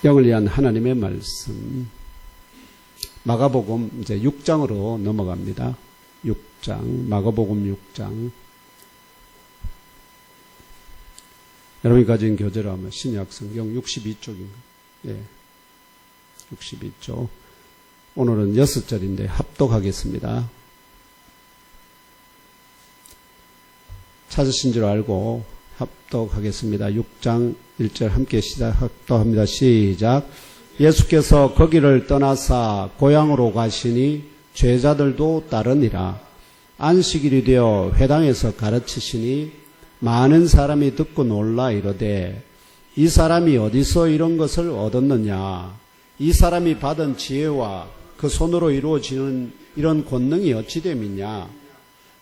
영을 위한 하나님의 말씀. 마가복음 이제 6장으로 넘어갑니다. 6장, 마가복음 6장. 여러분이 가진 교재로 하면 신약 성경 62쪽인가? 예. 62쪽. 오늘은 6절인데 합독하겠습니다. 찾으신 줄 알고 합독하겠습니다. 6장 1절 함께 합독합니다. 시작. 예수께서 거기를 떠나사 고향으로 가시니 제자들도 따르니라. 안식일이 되어 회당에서 가르치시니 많은 사람이 듣고 놀라 이르되 이 사람이 어디서 이런 것을 얻었느냐. 이 사람이 받은 지혜와 그 손으로 이루어지는 이런 권능이 어찌 됨이냐.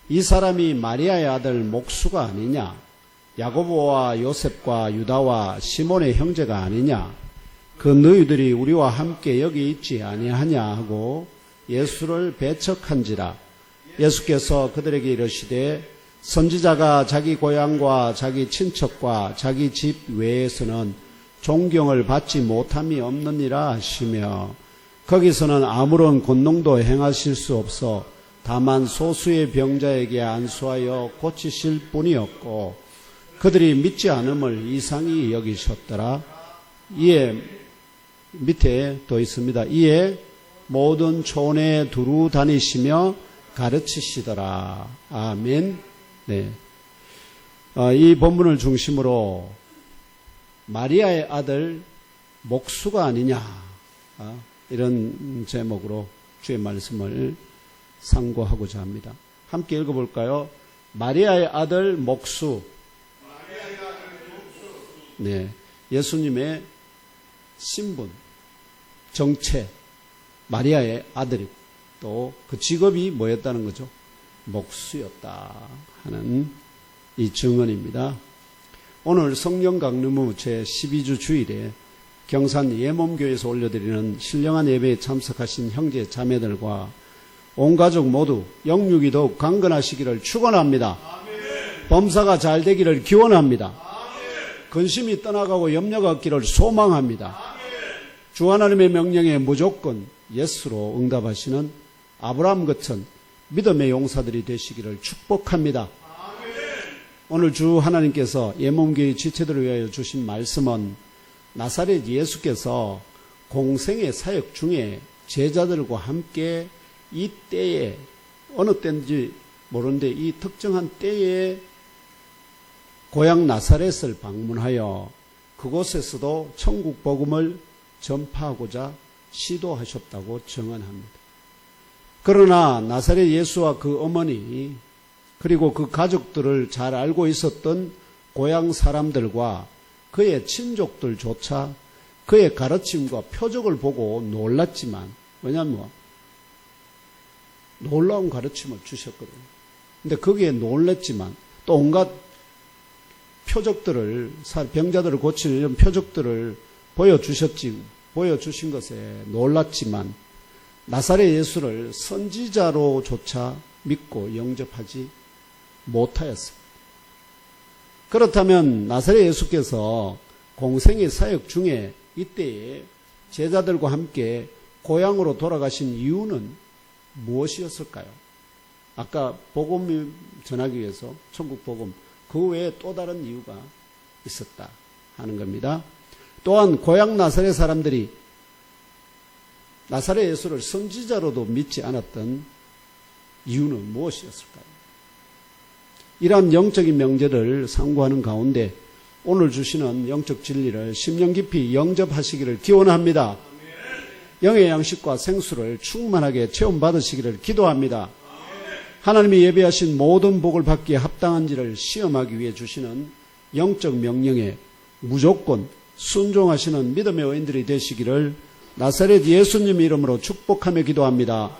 이 사람이 마리아의 아들 목수가 아니냐. 야고보와 요셉과 유다와 시몬의 형제가 아니냐. 그 너희들이 우리와 함께 여기 있지 아니하냐 하고 예수를 배척한지라. 예수께서 그들에게 이르시되 선지자가 자기 고향과 자기 친척과 자기 집 외에서는 존경을 받지 못함이 없느니라 하시며 거기서는 아무런 권능도 행하실 수 없어 다만 소수의 병자에게 안수하여 고치실 뿐이었고 그들이 믿지 않음을 이상히 여기셨더라. 이에 밑에 또 있습니다. 이에 모든 촌에 두루 다니시며 가르치시더라. 아멘. 네. 이 본문을 중심으로 마리아의 아들 목수가 아니냐 이런 제목으로 주의 말씀을 상고하고자 합니다. 함께 읽어볼까요? 마리아의 아들 목수. 네, 예수님의 신분, 정체, 마리아의 아들이고 또 그 직업이 뭐였다는 거죠? 목수였다 하는 이 증언입니다. 오늘 성령 강림후 제12주 주일에 경산 예몸교회에서 올려드리는 신령한 예배에 참석하신 형제 자매들과 온 가족 모두 영육이 더욱 강건하시기를 축원합니다. 범사가 잘 되기를 기원합니다. 근심이 떠나가고 염려가 없기를 소망합니다. 주 하나님의 명령에 무조건 예스로 응답하시는 아브라함 같은 믿음의 용사들이 되시기를 축복합니다. 오늘 주 하나님께서 예몸교회 지체들을 위하여 주신 말씀은 나사렛 예수께서 공생의 사역 중에 제자들과 함께 이 때에 어느 때인지 모르는데 이 특정한 때에 고향 나사렛을 방문하여 그곳에서도 천국 복음을 전파하고자 시도하셨다고 증언합니다. 그러나 나사렛 예수와 그 어머니 그리고 그 가족들을 잘 알고 있었던 고향 사람들과 그의 친족들조차 그의 가르침과 표적을 보고 놀랐지만 왜냐하면 놀라운 가르침을 주셨거든요. 근데 거기에 놀랐지만 또 온갖 표적들을 병자들을 고치는 이런 표적들을 보여주신 것에 놀랐지만 나사렛 예수를 선지자로조차 믿고 영접하지 못하였습니다. 그렇다면 나사렛 예수께서 공생의 사역 중에 이때에 제자들과 함께 고향으로 돌아가신 이유는 무엇이었을까요? 아까 복음 전하기 위해서 천국 복음 그 외에 또 다른 이유가 있었다 하는 겁니다. 또한 고향 나사렛 사람들이 나사렛 예수를 선지자로도 믿지 않았던 이유는 무엇이었을까요? 이러한 영적인 명제를 상고하는 가운데 오늘 주시는 영적 진리를 심령 깊이 영접하시기를 기원합니다. 영의 양식과 생수를 충만하게 체험받으시기를 기도합니다. 하나님이 예비하신 모든 복을 받기에 합당한지를 시험하기 위해 주시는 영적 명령에 무조건 순종하시는 믿음의 의인들이 되시기를 나사렛 예수님 이름으로 축복하며 기도합니다.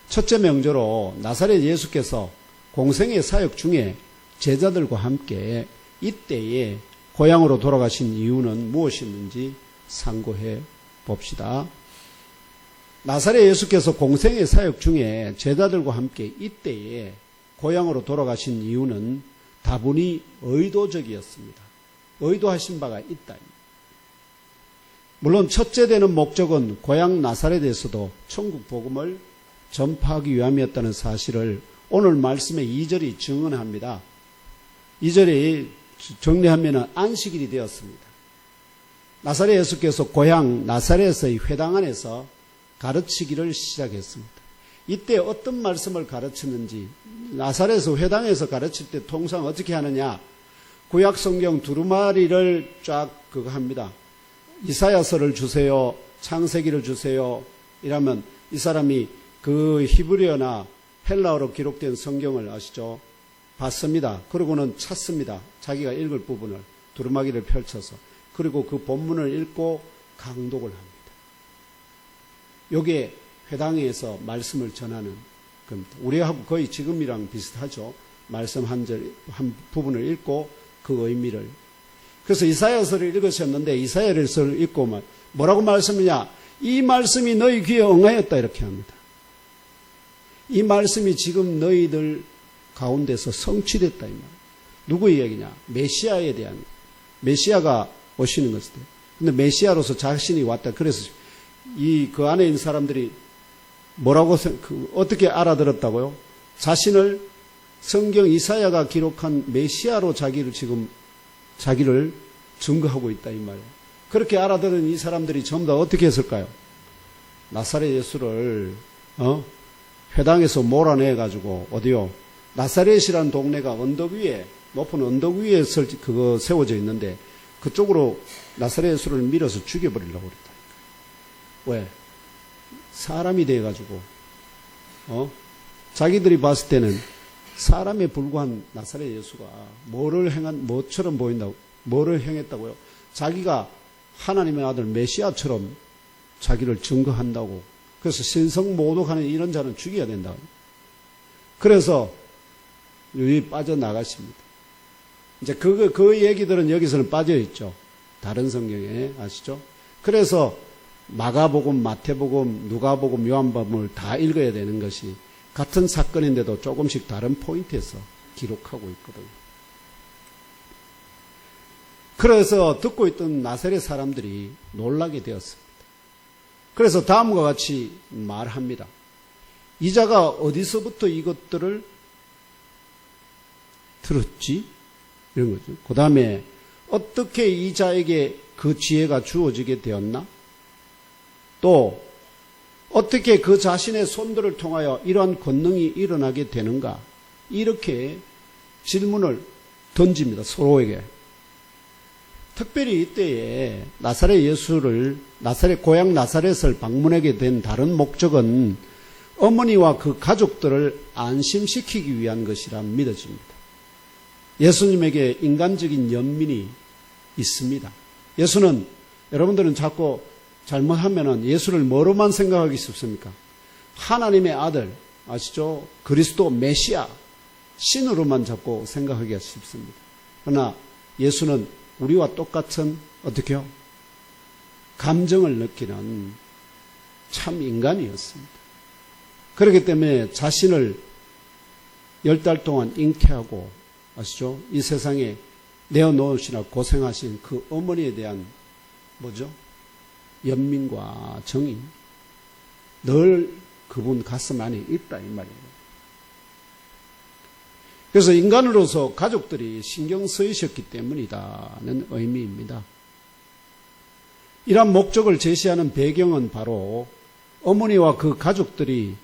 첫째 명제로 나사렛 예수께서 공생의 사역 중에 제자들과 함께 이때에 고향으로 돌아가신 이유는 무엇이었는지 상고해 봅시다. 나사렛 예수께서 공생의 사역 중에 제자들과 함께 이때에 고향으로 돌아가신 이유는 다분히 의도적이었습니다. 의도하신 바가 있다. 물론 첫째 되는 목적은 고향 나사렛에서도 천국 복음을 전파하기 위함이었다는 사실을 오늘 말씀의 2절이 증언합니다. 2절이 정리하면 안식일이 되었습니다. 나사렛 예수께서 고향 나사렛의 회당 안에서 가르치기를 시작했습니다. 이때 어떤 말씀을 가르치는지, 나사렛 회당에서 가르칠 때 통상 어떻게 하느냐, 구약 성경 두루마리를 쫙 그거 합니다. 이사야서를 주세요, 창세기를 주세요 이러면 이 사람이 그 히브리어나 헬라어로 기록된 성경을 아시죠? 봤습니다. 그러고는 찾습니다. 자기가 읽을 부분을 두루마기를 펼쳐서. 그리고 그 본문을 읽고 강독을 합니다. 이게 회당에서 말씀을 전하는 겁니다. 우리하고 거의 지금이랑 비슷하죠. 말씀 한 부분을 읽고 그 의미를. 그래서 이사야서를 읽으셨는데 이사야서를 읽고 뭐라고 말씀이냐? 이 말씀이 너희 귀에 응하였다 이렇게 합니다. 이 말씀이 지금 너희들 가운데서 성취됐다 이 말. 누구의 얘기냐? 메시아에 대한, 메시아가 오시는 것이다. 근데 메시아로서 자신이 왔다. 그래서 그 안에 있는 사람들이 뭐라고 어떻게 알아들었다고요? 자신을 성경 이사야가 기록한 메시아로 자기를 증거하고 있다 이 말이에요. 그렇게 알아들은 이 사람들이 전부 다 어떻게 했을까요? 나사렛 예수를 회당에서 몰아내 가지고 어디요? 나사렛이라는 동네가 언덕 위에, 높은 언덕 위에 세워져 있는데 그쪽으로 나사렛 예수를 밀어서 죽여버리려고 그랬다. 왜? 사람이 돼가지고 자기들이 봤을 때는 사람에 불과한 나사렛 예수가 뭐처럼 보인다고, 뭐를 행했다고요? 자기가 하나님의 아들 메시아처럼 자기를 증거한다고. 그래서 신성모독하는 이런 자는 죽여야 된다. 그래서 여기 빠져나가십니다. 이제 그 얘기들은 여기서는 빠져있죠. 다른 성경에 아시죠? 그래서 마가복음, 마태복음, 누가복음, 요한복음을 다 읽어야 되는 것이 같은 사건인데도 조금씩 다른 포인트에서 기록하고 있거든요. 그래서 듣고 있던 나사렛 사람들이 놀라게 되었습니다. 그래서 다음과 같이 말합니다. 이 자가 어디서부터 이것들을 들었지? 이런 거죠. 그 다음에 어떻게 이 자에게 그 지혜가 주어지게 되었나? 또 어떻게 그 자신의 손들을 통하여 이러한 권능이 일어나게 되는가? 이렇게 질문을 던집니다. 서로에게. 특별히 이때에 나사렛 예수를, 고향 나사렛을 방문하게 된 다른 목적은 어머니와 그 가족들을 안심시키기 위한 것이라 믿어집니다. 예수님에게 인간적인 연민이 있습니다. 예수는, 여러분들은 자꾸 잘못하면은 예수를 뭐로만 생각하기 쉽습니까? 하나님의 아들, 아시죠? 그리스도 메시아, 신으로만 자꾸 생각하기가 쉽습니다. 그러나 예수는 우리와 똑같은, 어떻게요? 감정을 느끼는 참 인간이었습니다. 그렇기 때문에 자신을 10달 동안 잉태하고, 아시죠? 이 세상에 내어놓으시나 고생하신 그 어머니에 대한 뭐죠? 연민과 정이 늘 그분 가슴 안에 있다 이 말이에요. 그래서 인간으로서 가족들이 신경 쓰이셨기 때문이다는 의미입니다. 이러한 목적을 제시하는 배경은 바로 어머니와 그 가족들이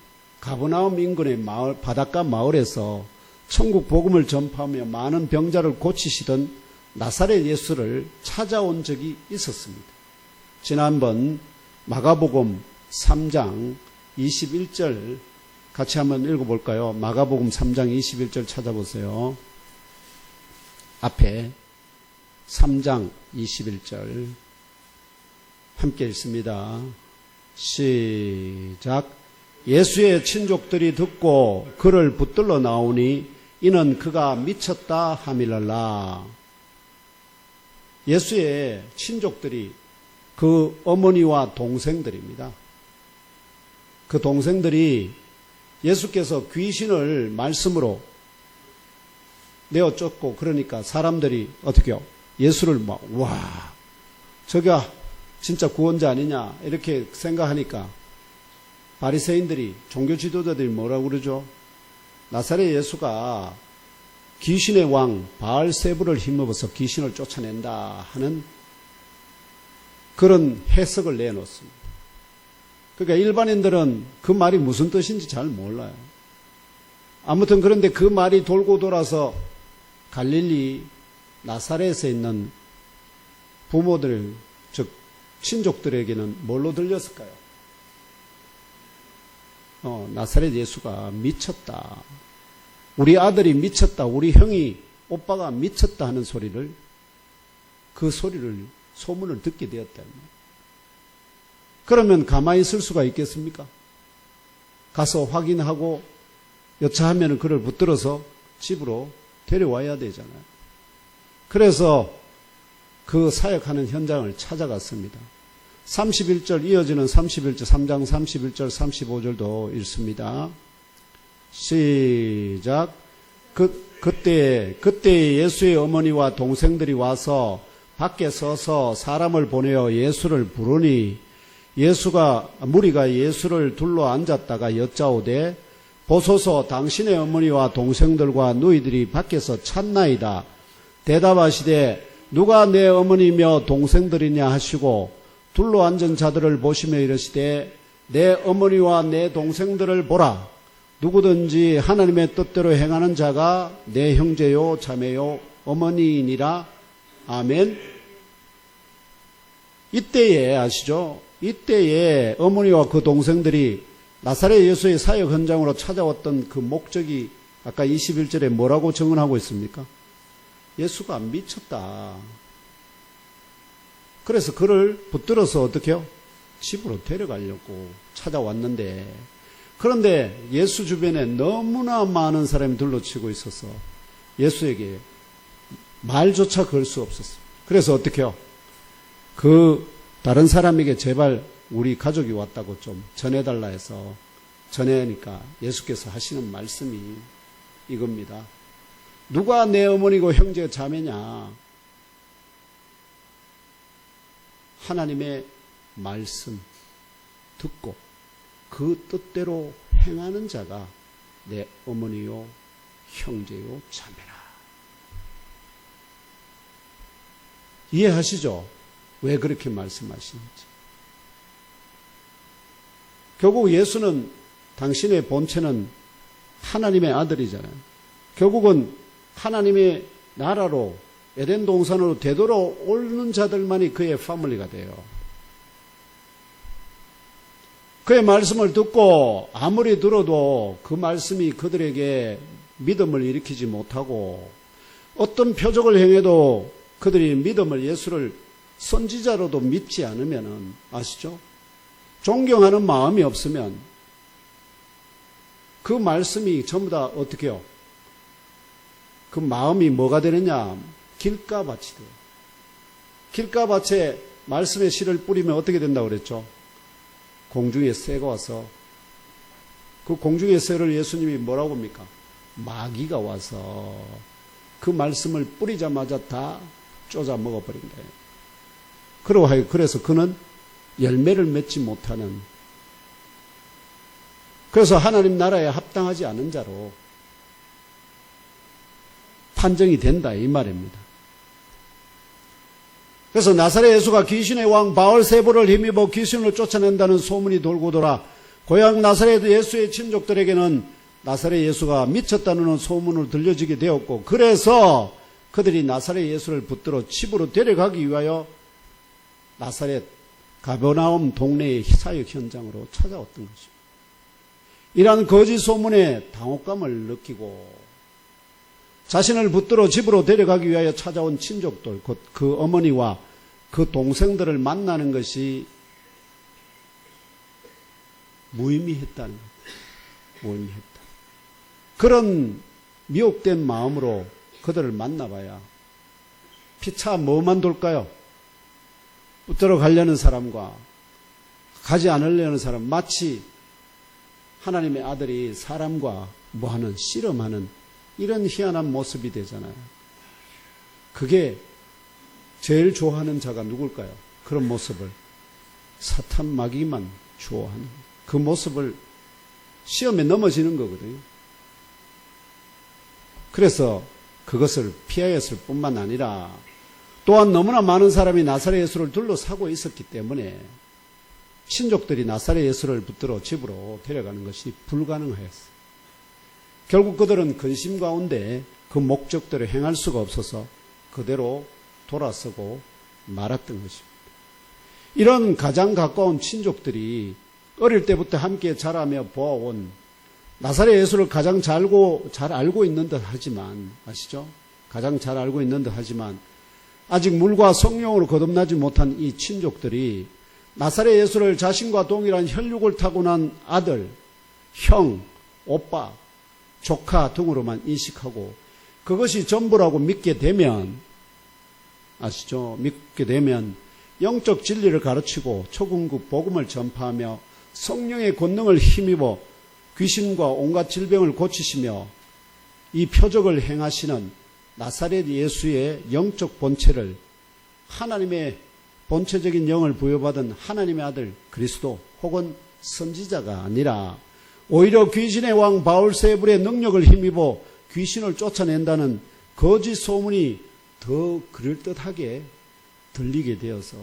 가버나움 인근의 마을, 바닷가 마을에서 천국 복음을 전파하며 많은 병자를 고치시던 나사렛 예수를 찾아온 적이 있었습니다. 지난번 마가복음 3장 21절 같이 한번 읽어볼까요? 마가복음 3장 21절 찾아보세요. 앞에 3장 21절 함께 읽습니다. 시작. 예수의 친족들이 듣고 그를 붙들러 나오니 이는 그가 미쳤다 하밀랄라. 예수의 친족들이 그 어머니와 동생들입니다. 그 동생들이 예수께서 귀신을 말씀으로 내어 쫓고 그러니까 사람들이 어떻게 해요? 예수를 와, 저기야 진짜 구원자 아니냐 이렇게 생각하니까 바리새인들이, 종교 지도자들이 뭐라고 그러죠? 나사렛 예수가 귀신의 왕 바알세불을 힘입어서 귀신을 쫓아낸다 하는 그런 해석을 내놓습니다. 그러니까 일반인들은 그 말이 무슨 뜻인지 잘 몰라요. 아무튼 그런데 그 말이 돌고 돌아서 갈릴리 나사렛에 있는 부모들, 즉 친족들에게는 뭘로 들렸을까요? 나사렛 예수가 미쳤다. 우리 아들이 미쳤다. 우리 형이, 오빠가 미쳤다 하는 소리를, 그 소리를, 소문을 듣게 되었다. 그러면 가만히 있을 수가 있겠습니까? 가서 확인하고 여차하면 그를 붙들어서 집으로 데려와야 되잖아요. 그래서 그 사역하는 현장을 찾아갔습니다. 31절 이어지는 31절, 3장 31절, 35절도 읽습니다. 시작. 그때 예수의 어머니와 동생들이 와서 밖에 서서 사람을 보내어 예수를 부르니 무리가 예수를 둘러 앉았다가 여짜오되 보소서 당신의 어머니와 동생들과 누이들이 밖에서 찾나이다. 대답하시되 누가 내 어머니며 동생들이냐 하시고 둘러 앉은 자들을 보시며 이르시되 내 어머니와 내 동생들을 보라. 누구든지 하나님의 뜻대로 행하는 자가 내 형제요 자매요 어머니이니라. 아멘. 이때에 아시죠? 이때에 어머니와 그 동생들이 나사렛 예수의 사역 현장으로 찾아왔던 그 목적이 아까 21절에 뭐라고 증언하고 있습니까? 예수가 미쳤다. 그래서 그를 붙들어서 어떻게 해요? 집으로 데려가려고 찾아왔는데, 그런데 예수 주변에 너무나 많은 사람이 둘러치고 있어서 예수에게 말조차 걸 수 없었어요. 그래서 어떻게 해요? 그 다른 사람에게 제발 우리 가족이 왔다고 좀 전해달라 해서 전해니까 예수께서 하시는 말씀이 이겁니다. 누가 내 어머니고 형제 자매냐? 하나님의 말씀 듣고 그 뜻대로 행하는 자가 내 어머니요 형제요 자매라. 이해하시죠? 왜 그렇게 말씀하시는지. 결국 예수는, 당신의 본체는 하나님의 아들이잖아요. 결국은 하나님의 나라로, 에덴 동산으로 되돌아오는 자들만이 그의 패밀리가 돼요. 그의 말씀을 듣고 아무리 들어도 그 말씀이 그들에게 믿음을 일으키지 못하고 어떤 표적을 행해도 그들이 믿음을, 예수를 선지자로도 믿지 않으면, 아시죠? 존경하는 마음이 없으면 그 말씀이 전부 다 어떻게 해요? 그 마음이 뭐가 되느냐? 길가밭이 돼요. 길가밭에 말씀의 씨를 뿌리면 어떻게 된다고 그랬죠? 공중에 새가 와서, 그 공중의 새를 예수님이 뭐라고 합니까? 마귀가 와서 그 말씀을 뿌리자마자 다 쪼자 먹어버린다. 그래서 그는 열매를 맺지 못하는, 그래서 하나님 나라에 합당하지 않은 자로 판정이 된다 이 말입니다. 그래서 나사렛 예수가 귀신의 왕 바알세불을 힘입어 귀신을 쫓아낸다는 소문이 돌고 돌아 고향 나사렛 예수의 친족들에게는 나사렛 예수가 미쳤다는 소문을 들려지게 되었고, 그래서 그들이 나사렛 예수를 붙들어 집으로 데려가기 위하여 나사렛 가버나움 동네의 사역 현장으로 찾아왔던 것입니다. 이러한 거짓 소문에 당혹감을 느끼고 자신을 붙들어 집으로 데려가기 위하여 찾아온 친족들, 곧 그 어머니와 그 동생들을 만나는 것이 무의미했다는 것. 무의미했다. 그런 미혹된 마음으로 그들을 만나봐야 피차 뭐만 돌까요? 붙들어 가려는 사람과 가지 않으려는 사람, 마치 하나님의 아들이 사람과 뭐하는, 씨름하는 이런 희한한 모습이 되잖아요. 그게 제일 좋아하는 자가 누굴까요? 그런 모습을 사탄 마귀만 주어하는 그 모습을 시험에 넘어지는 거거든요. 그래서 그것을 피하였을 뿐만 아니라 또한 너무나 많은 사람이 나사렛 예수를 둘러싸고 있었기 때문에 친족들이 나사렛 예수를 붙들어 집으로 데려가는 것이 불가능하였어요. 결국 그들은 근심 가운데 그 목적대로 행할 수가 없어서 그대로 돌아서고 말았던 것입니다. 이런 가장 가까운 친족들이 어릴 때부터 함께 자라며 보아온 나사렛 예수를 가장 잘 알고 있는 듯 하지만, 아시죠? 가장 잘 알고 있는 듯 하지만 아직 물과 성령으로 거듭나지 못한 이 친족들이 나사렛 예수를 자신과 동일한 혈육을 타고난 아들, 형, 오빠, 조카 등으로만 인식하고 그것이 전부라고 믿게 되면, 아시죠? 믿게 되면 영적 진리를 가르치고 초궁극 복음을 전파하며 성령의 권능을 힘입어 귀신과 온갖 질병을 고치시며 이 표적을 행하시는 나사렛 예수의 영적 본체를, 하나님의 본체적인 영을 부여받은 하나님의 아들 그리스도 혹은 선지자가 아니라 오히려 귀신의 왕 바울세불의 능력을 힘입어 귀신을 쫓아낸다는 거짓 소문이 더 그럴듯하게 들리게 되어서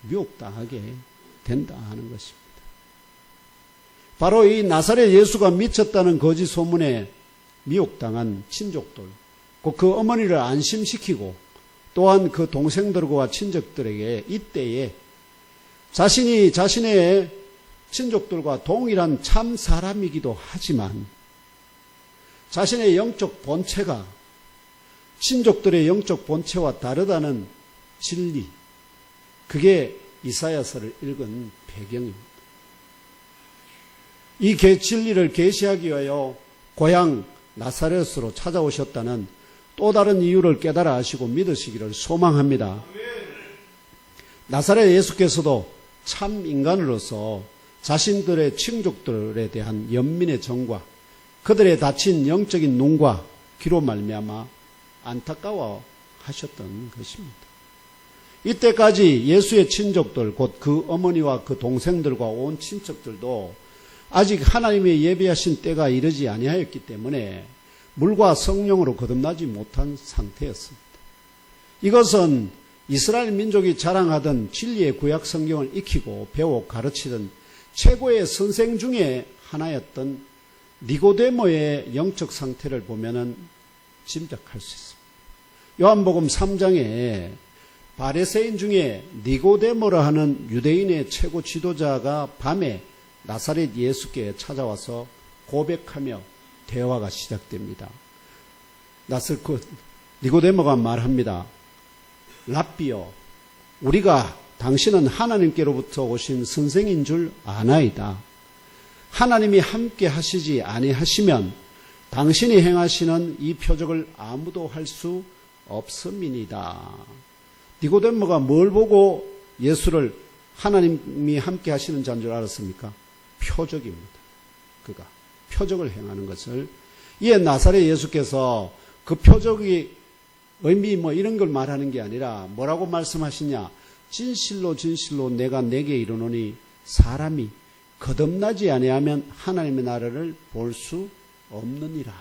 미혹당하게 된다 하는 것입니다. 바로 이 나사렛 예수가 미쳤다는 거짓 소문에 미혹당한 친족들, 그 어머니를 안심시키고 또한 그 동생들과 친척들에게 이때에 자신이 자신의 친족들과 동일한 참 사람이기도 하지만 자신의 영적 본체가 친족들의 영적 본체와 다르다는 진리, 그게 이사야서를 읽은 배경입니다. 이 진리를 계시하기 위하여 고향 나사렛으로 찾아오셨다는 또 다른 이유를 깨달아 아시고 믿으시기를 소망합니다. 나사렛 예수께서도 참 인간으로서 자신들의 친족들에 대한 연민의 정과 그들의 다친 영적인 눈과 귀로 말미암아 안타까워 하셨던 것입니다. 이때까지 예수의 친족들, 곧 그 어머니와 그 동생들과 온 친척들도 아직 하나님의 예비하신 때가 이르지 아니하였기 때문에 물과 성령으로 거듭나지 못한 상태였습니다. 이것은 이스라엘 민족이 자랑하던 진리의 구약 성경을 익히고 배워 가르치던 최고의 선생 중에 하나였던 니고데모의 영적 상태를 보면은 짐작할 수 있습니다. 요한복음 3장에 바리새인 중에 니고데모라 하는 유대인의 최고 지도자가 밤에 나사렛 예수께 찾아와서 고백하며 대화가 시작됩니다. 니고데모가 말합니다. 랍비여, 우리가 당신은 하나님께로부터 오신 선생인 줄 아나이다. 하나님이 함께 하시지 아니하시면 당신이 행하시는 이 표적을 아무도 할 수 없음이니이다. 니고데모가 뭘 보고 예수를 하나님이 함께 하시는 자인 줄 알았습니까? 표적입니다. 그가 표적을 행하는 것을, 이에 나사렛 예수께서 그 표적이 의미 이런 걸 말하는 게 아니라 뭐라고 말씀하시냐? 진실로 진실로 내가 내게 이르노니 사람이 거듭나지 아니하면 하나님의 나라를 볼 수 없느니라.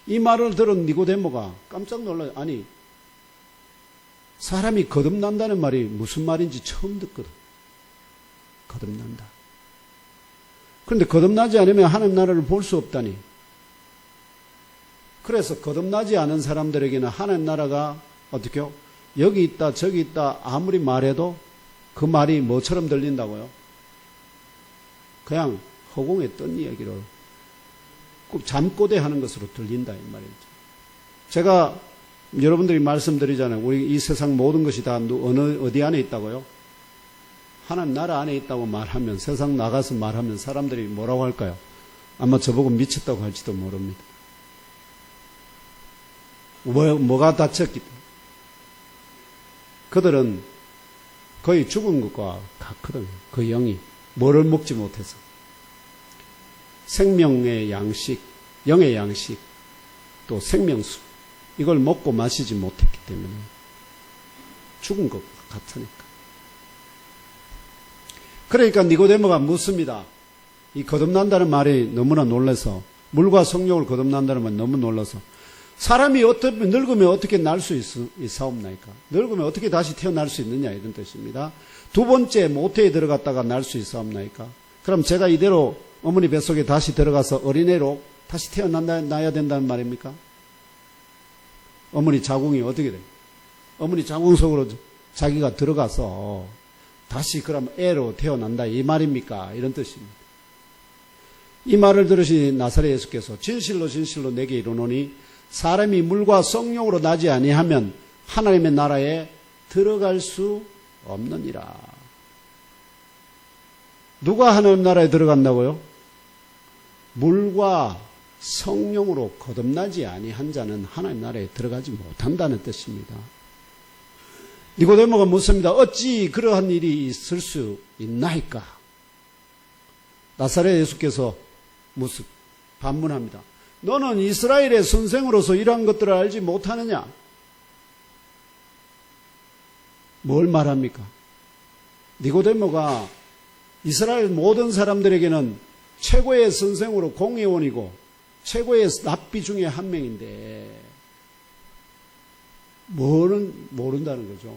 이 말을 들은 니고데모가 깜짝 놀라요. 아니, 사람이 거듭난다는 말이 무슨 말인지 처음 듣거든. 거듭난다. 그런데 거듭나지 않으면 하나님 나라를 볼 수 없다니. 그래서 거듭나지 않은 사람들에게는 하나님 나라가 어떻게요? 여기 있다 저기 있다 아무리 말해도 그 말이 뭐처럼 들린다고요? 그냥 허공에 뜬 이야기로 꼭 잠꼬대하는 것으로 들린다 이 말이죠. 제가 여러분들이 말씀드리잖아요. 우리 이 세상 모든 것이 다 어디 안에 있다고요? 하나님 나라 안에 있다고 말하면, 세상 나가서 말하면 사람들이 뭐라고 할까요? 아마 저보고 미쳤다고 할지도 모릅니다. 뭐가 다쳤기 때문에. 그들은 거의 죽은 것과 같거든요. 그 영이 뭐를 먹지 못해서. 생명의 양식, 영의 양식, 또 생명수, 이걸 먹고 마시지 못했기 때문에. 죽은 것 같으니까. 그러니까 니고데모가 묻습니다. 이 거듭난다는 말이 너무나 놀라서, 물과 성령을 거듭난다는 말이 너무 놀라서, 사람이 늙으면 어떻게 날 수 있사옵나이까? 늙으면 어떻게 다시 태어날 수 있느냐, 이런 뜻입니다. 두 번째 모태에 들어갔다가 날 수 있사옵나이까? 그럼 제가 이대로 어머니 뱃속에 다시 들어가서 어린애로 다시 태어나야 된다는 말입니까? 어머니 자궁이 어떻게 돼요? 어머니 자궁 속으로 자기가 들어가서 다시 그럼 애로 태어난다 이 말입니까? 이런 뜻입니다. 이 말을 들으신 나사렛 예수께서 진실로 진실로 내게 이르노니 사람이 물과 성령으로 나지 아니하면 하나님의 나라에 들어갈 수 없느니라. 누가 하나님 나라에 들어간다고요? 물과 성령으로 거듭나지 아니한 자는 하나님 나라에 들어가지 못한다는 뜻입니다. 니고데모가 묻습니다. 어찌 그러한 일이 있을 수 있나이까? 나사렛 예수께서 반문합니다. 너는 이스라엘의 선생으로서 이러한 것들을 알지 못하느냐? 뭘 말합니까? 니고데모가 이스라엘 모든 사람들에게는 최고의 선생으로 공회원이고 최고의 랍비 중에 한 명인데 모른다는 거죠.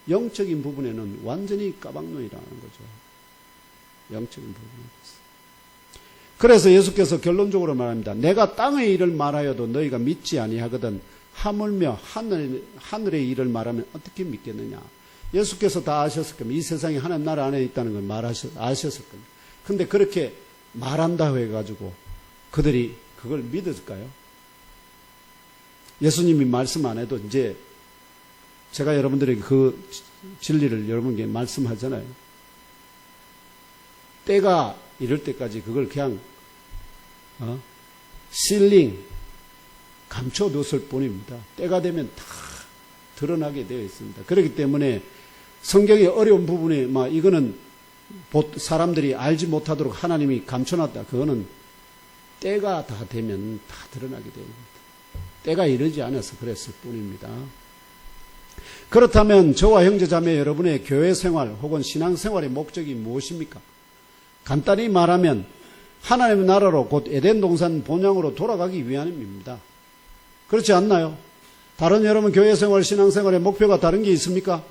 영적인 부분에는 완전히 까막눈이라는 거죠. 영적인 부분에서. 그래서 예수께서 결론적으로 말합니다. 내가 땅의 일을 말하여도 너희가 믿지 아니하거든 하물며 하늘의 일을 말하면 어떻게 믿겠느냐. 예수께서 다 아셨을 겁니다. 이 세상에 하나님 나라 안에 있다는 걸 아셨을 겁니다. 근데 그렇게 말한다고 해가지고 그들이 그걸 믿을까요? 예수님이 말씀 안 해도 이제 제가 여러분들에게 그 진리를 여러분에게 말씀하잖아요. 때가 이럴 때까지 그걸 그냥 실링 감춰뒀을 뿐입니다. 때가 되면 다 드러나게 되어 있습니다. 그렇기 때문에 성경의 어려운 부분에 이거는 사람들이 알지 못하도록 하나님이 감춰놨다. 그거는 때가 다 되면 다 드러나게 됩니다. 때가 이르지 않아서 그랬을 뿐입니다. 그렇다면 저와 형제자매 여러분의 교회 생활 혹은 신앙 생활의 목적이 무엇입니까? 간단히 말하면 하나님의 나라로 곧 에덴 동산 본향으로 돌아가기 위함입니다. 그렇지 않나요? 다른 여러분 교회 생활, 신앙 생활의 목표가 다른 게 있습니까?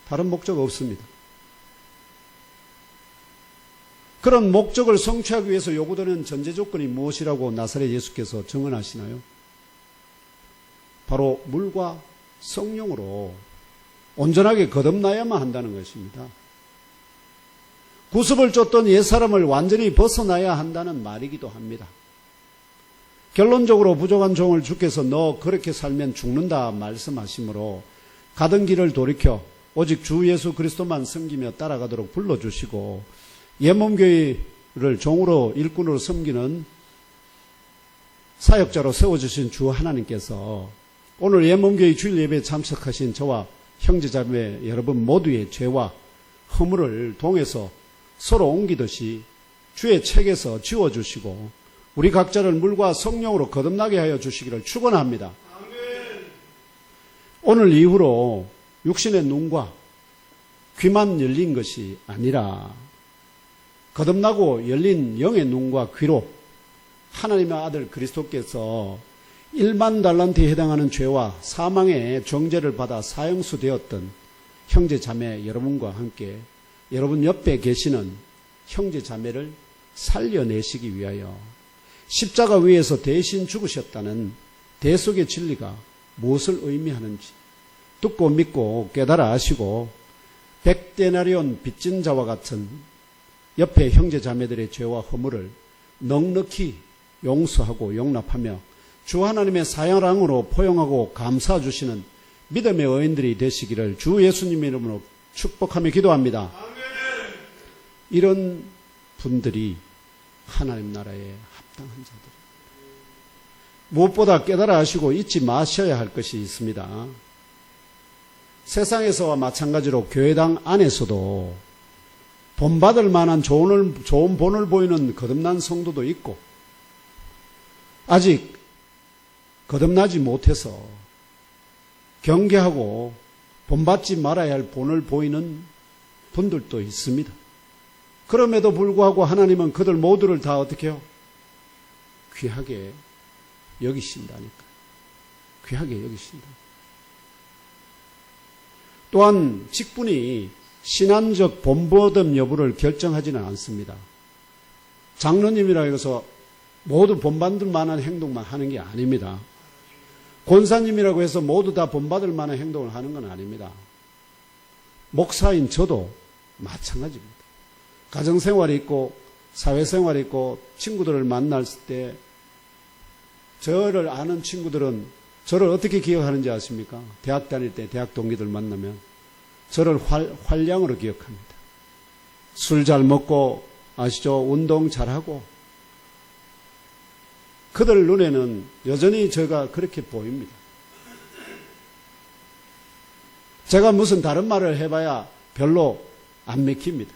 다른 목적 없습니다. 그런 목적을 성취하기 위해서 요구되는 전제 조건이 무엇이라고 나사렛 예수께서 정언하시나요? 바로 물과 성령으로 온전하게 거듭나야만 한다는 것입니다. 구습을 쫓던 옛사람을 완전히 벗어나야 한다는 말이기도 합니다. 결론적으로 부족한 종을 주께서 너 그렇게 살면 죽는다 말씀하시므로 가던 길을 돌이켜 오직 주 예수 그리스도만 섬기며 따라가도록 불러주시고 옛몸교회를 종으로 일꾼으로 섬기는 사역자로 세워주신 주 하나님께서 오늘 옛몸교회 주일 예배에 참석하신 저와 형제자매 여러분 모두의 죄와 허물을 통해서 서로 옮기듯이 주의 책에서 지워주시고 우리 각자를 물과 성령으로 거듭나게 하여 주시기를 축원합니다. 오늘 이후로 육신의 눈과 귀만 열린 것이 아니라 거듭나고 열린 영의 눈과 귀로 하나님의 아들 그리스도께서 1만 달란트에 해당하는 죄와 사망의 정죄를 받아 사형수 되었던 형제 자매 여러분과 함께 여러분 옆에 계시는 형제 자매를 살려내시기 위하여 십자가 위에서 대신 죽으셨다는 대속의 진리가 무엇을 의미하는지 듣고 믿고 깨달아 아시고 100데나리온 빚진 자와 같은 옆에 형제 자매들의 죄와 허물을 넉넉히 용서하고 용납하며 주 하나님의 사랑으로 포용하고 감사해 주시는 믿음의 어인들이 되시기를 주 예수님 이름으로 축복하며 기도합니다. 이런 분들이 하나님 나라에 합당한 자들. 무엇보다 깨달아 하시고 잊지 마셔야 할 것이 있습니다. 세상에서와 마찬가지로 교회당 안에서도 본받을 만한 좋은 본을 보이는 거듭난 성도도 있고 아직 거듭나지 못해서 경계하고 본받지 말아야 할 본을 보이는 분들도 있습니다. 그럼에도 불구하고 하나님은 그들 모두를 다 어떻게 해요? 귀하게 여기신다니까. 귀하게 여기신다. 또한 직분이 신앙적 본보듬 여부를 결정하지는 않습니다. 장로님이라 해서 모두 본받을 만한 행동만 하는 게 아닙니다. 권사님이라고 해서 모두 다 본받을 만한 행동을 하는 건 아닙니다. 목사인 저도 마찬가지입니다. 가정생활이 있고 사회생활이 있고 친구들을 만났을 때 저를 아는 친구들은 저를 어떻게 기억하는지 아십니까? 대학 다닐 때 대학 동기들 만나면 저를 활량으로 기억합니다. 술 잘 먹고 아시죠? 운동 잘하고 그들 눈에는 여전히 제가 그렇게 보입니다. 제가 무슨 다른 말을 해봐야 별로 안 맥힙니다.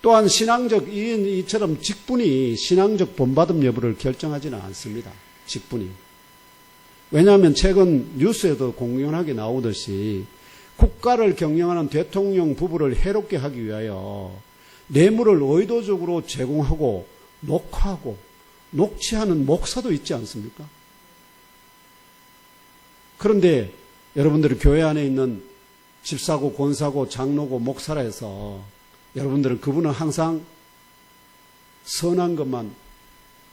또한 이처럼 직분이 신앙적 본받음 여부를 결정하지는 않습니다. 직분이. 왜냐하면 최근 뉴스에도 공연하게 나오듯이 국가를 경영하는 대통령 부부를 해롭게 하기 위하여 뇌물을 의도적으로 제공하고 녹화하고 녹취하는 목사도 있지 않습니까? 그런데 여러분들이 교회 안에 있는 집사고 권사고 장로고 목사라 해서 여러분들은 그분은 항상 선한 것만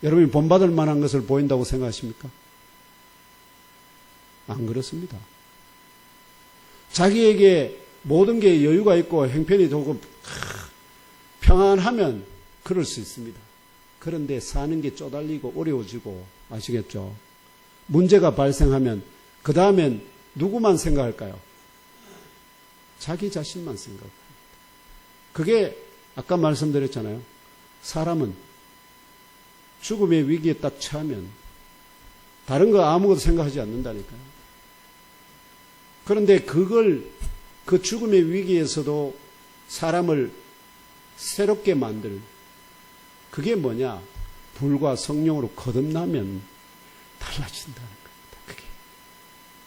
여러분이 본받을 만한 것을 보인다고 생각하십니까? 안 그렇습니다. 자기에게 모든 게 여유가 있고 형편이 조금 평안하면 그럴 수 있습니다. 그런데 사는 게 쪼달리고 어려워지고 아시겠죠? 문제가 발생하면 그 다음엔 누구만 생각할까요? 자기 자신만 생각합니다. 그게 아까 말씀드렸잖아요. 사람은 죽음의 위기에 딱 처하면 다른 거 아무것도 생각하지 않는다니까요. 그런데 그 죽음의 위기에서도 사람을 새롭게 만들 그게 뭐냐? 불과 성령으로 거듭나면 달라진다는 겁니다.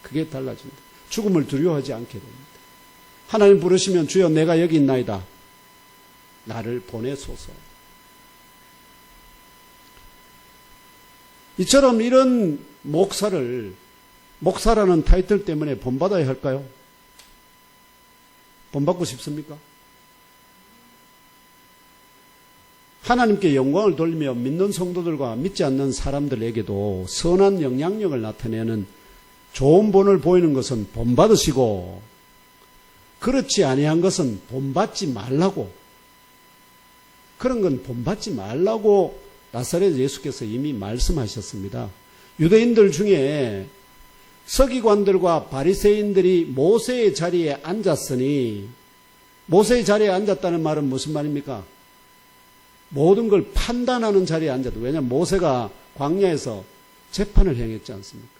그게 달라진다. 죽음을 두려워하지 않게 됩니다. 하나님 부르시면 주여 내가 여기 있나이다. 나를 보내소서. 이처럼 이런 목사라는 타이틀 때문에 본받아야 할까요? 본받고 싶습니까? 하나님께 영광을 돌리며 믿는 성도들과 믿지 않는 사람들에게도 선한 영향력을 나타내는 좋은 본을 보이는 것은 본받으시고 그렇지 아니한 것은 본받지 말라고 그런 건 본받지 말라고 나사렛 예수께서 이미 말씀하셨습니다. 유대인들 중에 서기관들과 바리새인들이 모세의 자리에 앉았으니 모세의 자리에 앉았다는 말은 무슨 말입니까? 모든 걸 판단하는 자리에 앉았다. 왜냐하면 모세가 광야에서 재판을 행했지 않습니까?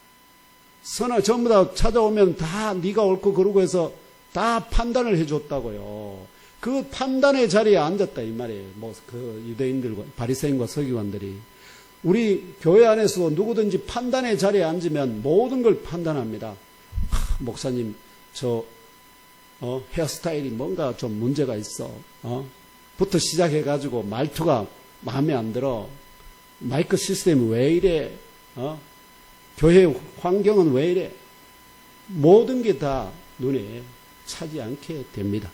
선을 전부 다 찾아오면 다 네가 옳고 그러고 해서 다 판단을 해줬다고요. 그 판단의 자리에 앉았다 이 말이에요. 그 유대인들과 바리새인과 서기관들이 우리 교회 안에서도 누구든지 판단의 자리에 앉으면 모든 걸 판단합니다. 목사님 저 헤어스타일이 뭔가 좀 문제가 있어. 부터 시작해가지고 말투가 마음에 안 들어. 마이크 시스템이 왜 이래? 교회 환경은 왜 이래? 모든 게 다 눈에 차지 않게 됩니다.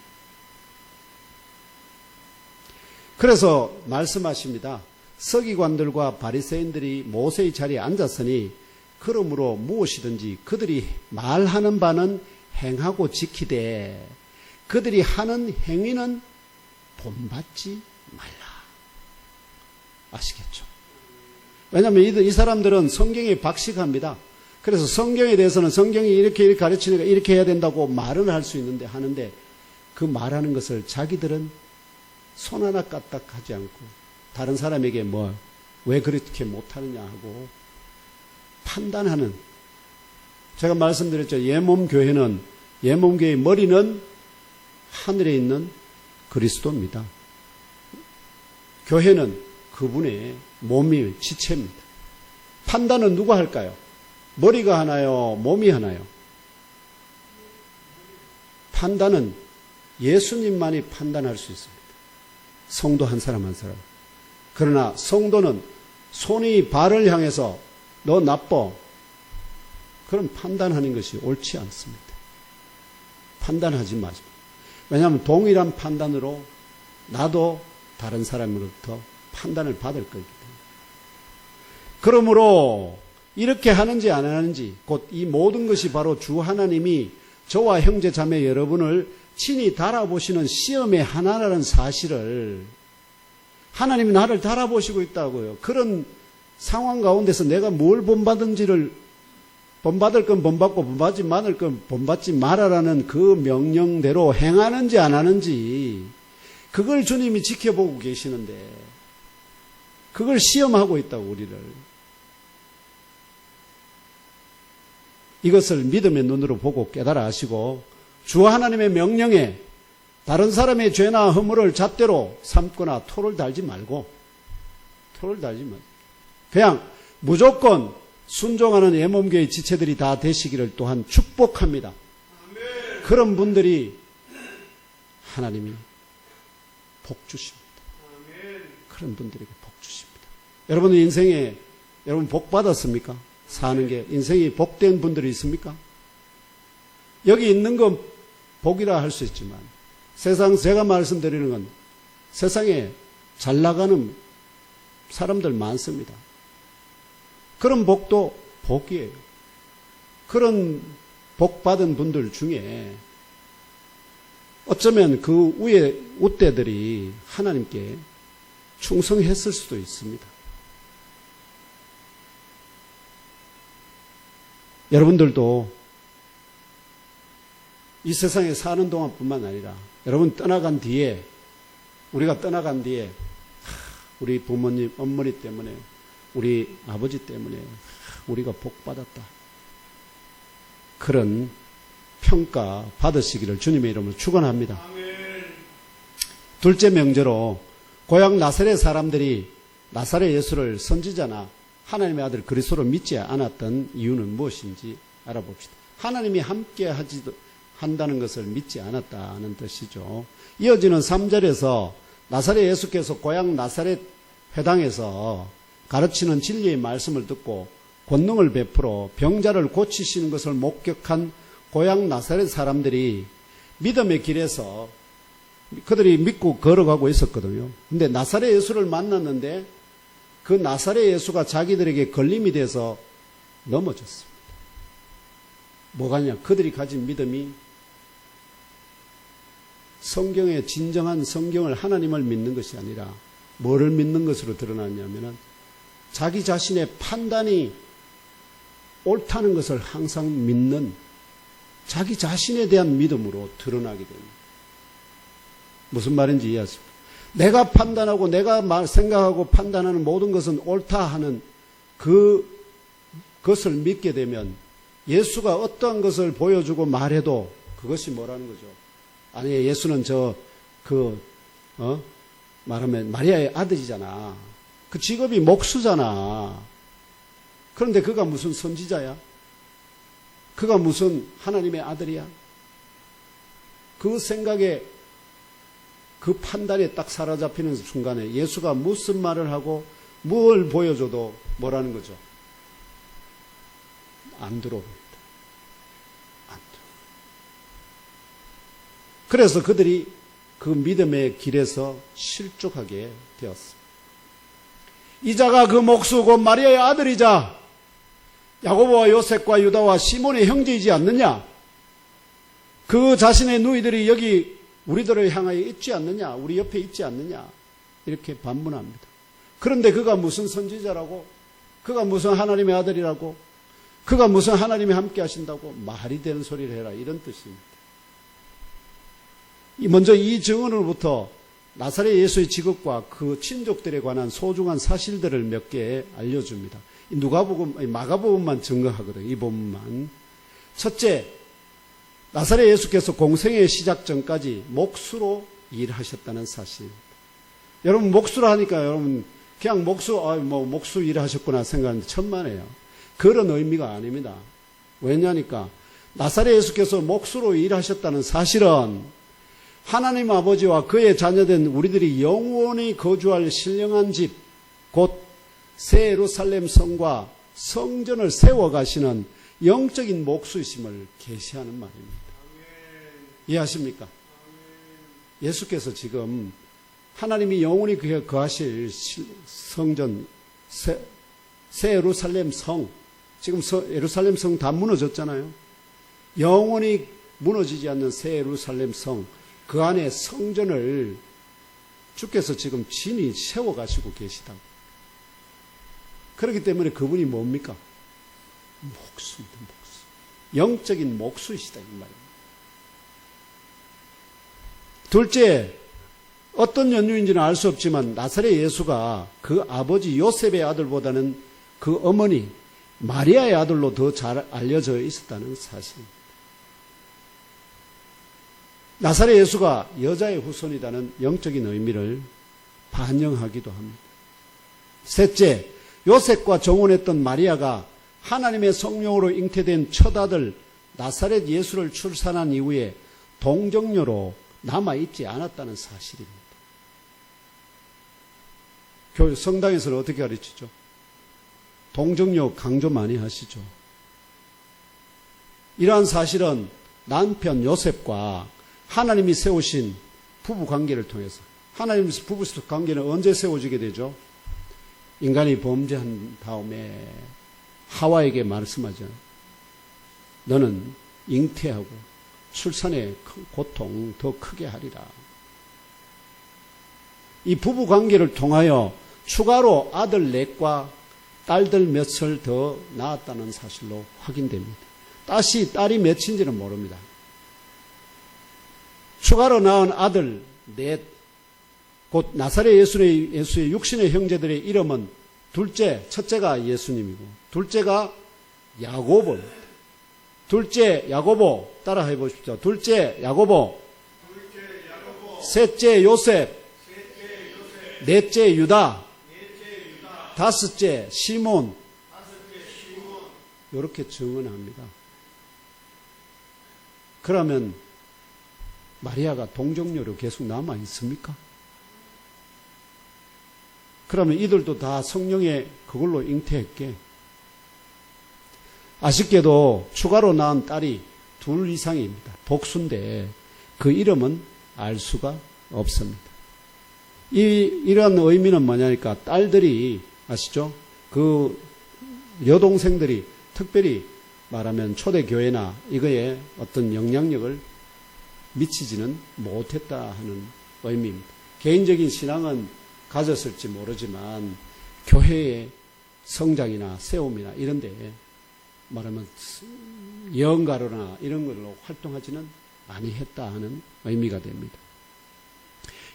그래서 말씀하십니다. 서기관들과 바리새인들이 모세의 자리에 앉았으니 그러므로 무엇이든지 그들이 말하는 바는 행하고 지키되 그들이 하는 행위는 본받지 말라. 아시겠죠? 왜냐하면 이 사람들은 성경에 박식합니다. 그래서 성경에 대해서는 성경이 이렇게 가르치니까 이렇게 해야 된다고 말은 할 수 있는데 하는데 그 말하는 것을 자기들은 손 하나 까딱하지 않고 다른 사람에게 왜 그렇게 못하느냐 하고 판단하는 제가 말씀드렸죠. 예몸교회는 예몸교회의 머리는 하늘에 있는 그리스도입니다. 교회는 그분의 몸이 지체입니다. 판단은 누가 할까요? 머리가 하나요? 몸이 하나요? 판단은 예수님만이 판단할 수 있습니다. 성도 한 사람 한 사람. 그러나 성도는 손이 발을 향해서 너 나빠. 그럼 판단하는 것이 옳지 않습니다. 판단하지 마십시오. 왜냐하면 동일한 판단으로 나도 다른 사람으로부터 판단을 받을 거기 때문에. 그러므로 이렇게 하는지 안 하는지 곧 이 모든 것이 바로 주 하나님이 저와 형제 자매 여러분을 친히 달아보시는 시험의 하나라는 사실을 하나님이 나를 달아보시고 있다고요. 그런 상황 가운데서 내가 뭘 본받은지를 본받을 건 본받고 본받지 말을 건 본받지 말아라는 그 명령대로 행하는지 안 하는지 그걸 주님이 지켜보고 계시는데 그걸 시험하고 있다고 우리를. 이것을 믿음의 눈으로 보고 깨달아 하시고 주 하나님의 명령에 다른 사람의 죄나 허물을 잣대로 삼거나 토를 달지 말고 그냥 무조건 순종하는 예몸교의 지체들이 다 되시기를 또한 축복합니다. 아멘. 그런 분들이 하나님이 복 주십니다. 아멘. 그런 분들에게 복 주십니다. 여러분 인생에 여러분 복 받았습니까? 사는 게 인생이 복된 분들이 있습니까? 여기 있는 건 복이라 할 수 있지만 세상 제가 말씀드리는 건 세상에 잘 나가는 사람들 많습니다. 그런 복도 복이에요. 그런 복 받은 분들 중에 어쩌면 그 위에 웃대들이 하나님께 충성했을 수도 있습니다. 여러분들도 이 세상에 사는 동안뿐만 아니라 여러분 떠나간 뒤에 우리가 떠나간 뒤에 우리 부모님 어머니 때문에 우리 아버지 때문에 우리가 복 받았다. 그런 평가 받으시기를 주님의 이름으로 축원합니다. 둘째 명제로 고향 나사렛 사람들이 나사렛 예수를 선지자나 하나님의 아들 그리스도로 믿지 않았던 이유는 무엇인지 알아봅시다. 하나님이 함께 한다는 것을 믿지 않았다는 뜻이죠. 이어지는 3절에서 나사렛 예수께서 고향 나사렛 회당에서 가르치는 진리의 말씀을 듣고 권능을 베풀어 병자를 고치시는 것을 목격한 고향 나사렛 사람들이 믿음의 길에서 그들이 믿고 걸어가고 있었거든요. 근데 나사렛 예수를 만났는데 그 나사렛 예수가 자기들에게 걸림이 돼서 넘어졌습니다. 뭐가냐? 그들이 가진 믿음이 성경의 진정한 성경을 하나님을 믿는 것이 아니라 뭐를 믿는 것으로 드러났냐면은 자기 자신의 판단이 옳다는 것을 항상 믿는 자기 자신에 대한 믿음으로 드러나게 됩니다. 무슨 말인지 이해하십니까? 내가 판단하고 내가 생각하고 판단하는 모든 것은 옳다 하는 그것을 믿게 되면 예수가 어떠한 것을 보여주고 말해도 그것이 뭐라는 거죠? 아니 예수는 말하면 마리아의 아들이잖아. 그 직업이 목수잖아. 그런데 그가 무슨 선지자야? 그가 무슨 하나님의 아들이야? 그 생각에 그 판단에 딱 사로잡히는 순간에 예수가 무슨 말을 하고 뭘 보여줘도 뭐라는 거죠? 안 들어옵니다. 안 들어. 그래서 그들이 그 믿음의 길에서 실족하게 되었습니다. 이자가 그 목수 곧 마리아의 아들이자 야고보와 요셉과 유다와 시몬의 형제이지 않느냐? 그 자신의 누이들이 여기 우리들을 향하여 있지 않느냐? 우리 옆에 있지 않느냐? 이렇게 반문합니다. 그런데 그가 무슨 선지자라고? 그가 무슨 하나님의 아들이라고? 그가 무슨 하나님이 함께 하신다고? 말이 되는 소리를 해라. 이런 뜻입니다. 먼저 이 증언으로부터 나사렛 예수의 직업과 그 친족들에 관한 소중한 사실들을 몇 개 알려줍니다. 마가복음만 증거하거든요. 이 본문만. 첫째, 나사렛 예수께서 공생의 시작 전까지 목수로 일하셨다는 사실. 여러분 목수로 하니까 여러분 그냥 목수 일하셨구나 생각하는데 천만에요. 그런 의미가 아닙니다. 왜냐니까 나사렛 예수께서 목수로 일하셨다는 사실은 하나님 아버지와 그의 자녀된 우리들이 영원히 거주할 신령한 집, 곧 새 예루살렘 성과 성전을 세워가시는 영적인 목수이심을 계시하는 말입니다. 이해하십니까? 예수께서 지금 하나님이 영원히 거하실 성전, 새 예루살렘 성, 지금 예루살렘 성 다 무너졌잖아요. 영원히 무너지지 않는 새 예루살렘 성, 그 안에 성전을 주께서 지금 진히 세워가시고 계시다. 그렇기 때문에 그분이 뭡니까? 목수입니다, 목수. 영적인 목수이시다, 이 말입니다. 둘째, 어떤 연유인지는 알 수 없지만 나사렛 예수가 그 아버지 요셉의 아들보다는 그 어머니 마리아의 아들로 더 잘 알려져 있었다는 사실입니다. 나사렛 예수가 여자의 후손이라는 영적인 의미를 반영하기도 합니다. 셋째, 요셉과 정혼했던 마리아가 하나님의 성령으로 잉태된 첫 아들 나사렛 예수를 출산한 이후에 동정녀로 남아있지 않았다는 사실입니다. 성당에서는 어떻게 가르치죠? 동정녀 강조 많이 하시죠. 이러한 사실은 남편 요셉과 하나님이 세우신 부부 관계를 통해서, 하나님 부부 관계는 언제 세워지게 되죠? 인간이 범죄한 다음에 하와에게 말씀하죠. 너는 잉태하고 출산의 고통 더 크게 하리라. 이 부부 관계를 통하여 추가로 아들 넷과 딸들 몇을 더 낳았다는 사실로 확인됩니다. 다시 딸이 몇인지는 모릅니다. 추가로 낳은 아들 넷, 곧 나사렛 예수의 육신의 형제들의 이름은 첫째가 예수님이고, 둘째가 야고보입니다. 둘째 야고보, 따라 해보십시오. 둘째 야고보, 셋째 요셉, 넷째 유다, 다섯째 시몬, 이렇게 증언합니다. 그러면 마리아가 동정녀로 계속 남아 있습니까? 그러면 이들도 다 성령의 그걸로 잉태했게. 아쉽게도 추가로 낳은 딸이 둘 이상입니다. 복수인데 그 이름은 알 수가 없습니다. 이런 의미는 뭐냐니까 딸들이 아시죠? 그 여동생들이 특별히 말하면 초대교회나 이거에 어떤 영향력을 미치지는 못했다 하는 의미입니다. 개인적인 신앙은 가졌을지 모르지만 교회의 성장이나 세움이나 이런 데에 말하면 예언가로나 이런 걸로 활동하지는 많이 했다 하는 의미가 됩니다.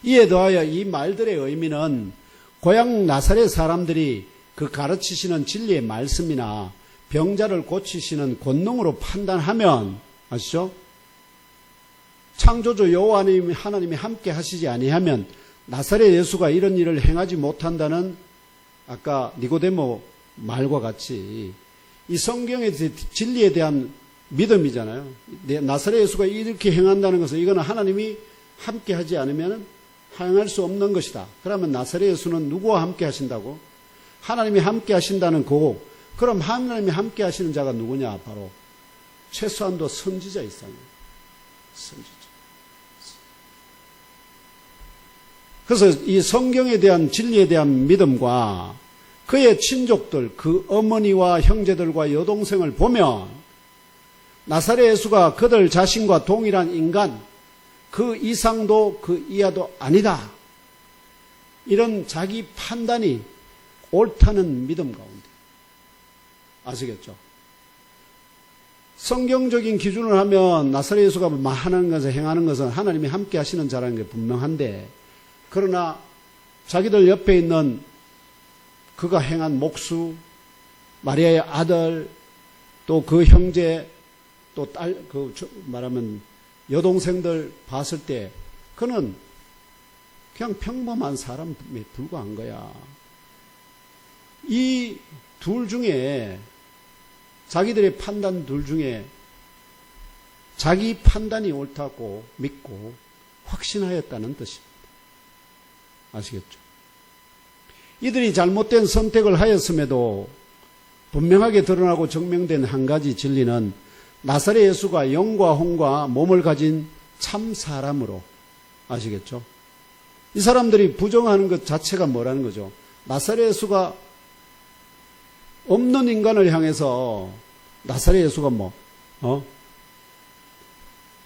이에 더하여 이 말들의 의미는 고향 나사렛 사람들이 그 가르치시는 진리의 말씀이나 병자를 고치시는 권능으로 판단하면 아시죠? 창조주 여호와 하나님이 함께 하시지 아니하면 나사렛 예수가 이런 일을 행하지 못한다는 아까 니고데모 말과 같이 이 성경의 진리에 대한 믿음이잖아요. 나사렛 예수가 이렇게 행한다는 것은 이거는 하나님이 함께 하지 않으면 행할 수 없는 것이다. 그러면 나사렛 예수는 누구와 함께 하신다고? 하나님이 함께 하신다는 거고, 그럼 하나님이 함께 하시는 자가 누구냐? 바로 최소한도 선지자 이상이에요. 선지자. 그래서 이 성경에 대한 진리에 대한 믿음과 그의 친족들, 그 어머니와 형제들과 여동생을 보면 나사렛 예수가 그들 자신과 동일한 인간, 그 이상도 그 이하도 아니다. 이런 자기 판단이 옳다는 믿음 가운데. 아시겠죠? 성경적인 기준을 하면 나사렛 예수가 하는 것을 행하는 것은 하나님이 함께 하시는 자라는 게 분명한데, 그러나 자기들 옆에 있는 그가 행한 목수, 마리아의 아들, 또 그 형제, 또 딸, 말하면 여동생들 봤을 때 그는 그냥 평범한 사람에 불과한 거야. 이 둘 중에 자기들의 판단 둘 중에 자기 판단이 옳다고 믿고 확신하였다는 뜻입니다. 아시겠죠? 이들이 잘못된 선택을 하였음에도 분명하게 드러나고 증명된 한 가지 진리는 나사렛 예수가 영과 혼과 몸을 가진 참 사람으로, 아시겠죠? 이 사람들이 부정하는 것 자체가 뭐라는 거죠? 나사렛 예수가 없는 인간을 향해서 나사렛 예수가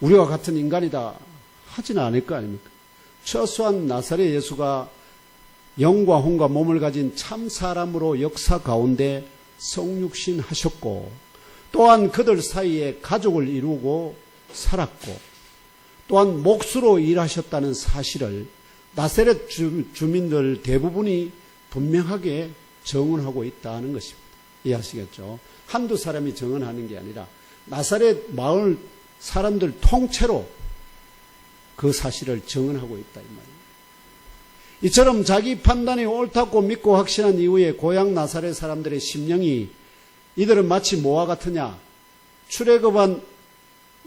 우리와 같은 인간이다 하지는 않을 거 아닙니까? 최소한 나사렛 예수가 영과 혼과 몸을 가진 참 사람으로 역사 가운데 성육신 하셨고, 또한 그들 사이에 가족을 이루고 살았고, 또한 몫으로 일하셨다는 사실을 나사렛 주민들 대부분이 분명하게 증언하고 있다는 것입니다. 이해하시겠죠? 한두 사람이 증언하는 게 아니라 나사렛 마을 사람들 통째로 그 사실을 증언하고 있다 이 말이에요. 이처럼 자기 판단이 옳다고 믿고 확신한 이후에 고향 나사렛 사람들의 심령이 이들은 마치 뭐와 같으냐? 출애굽한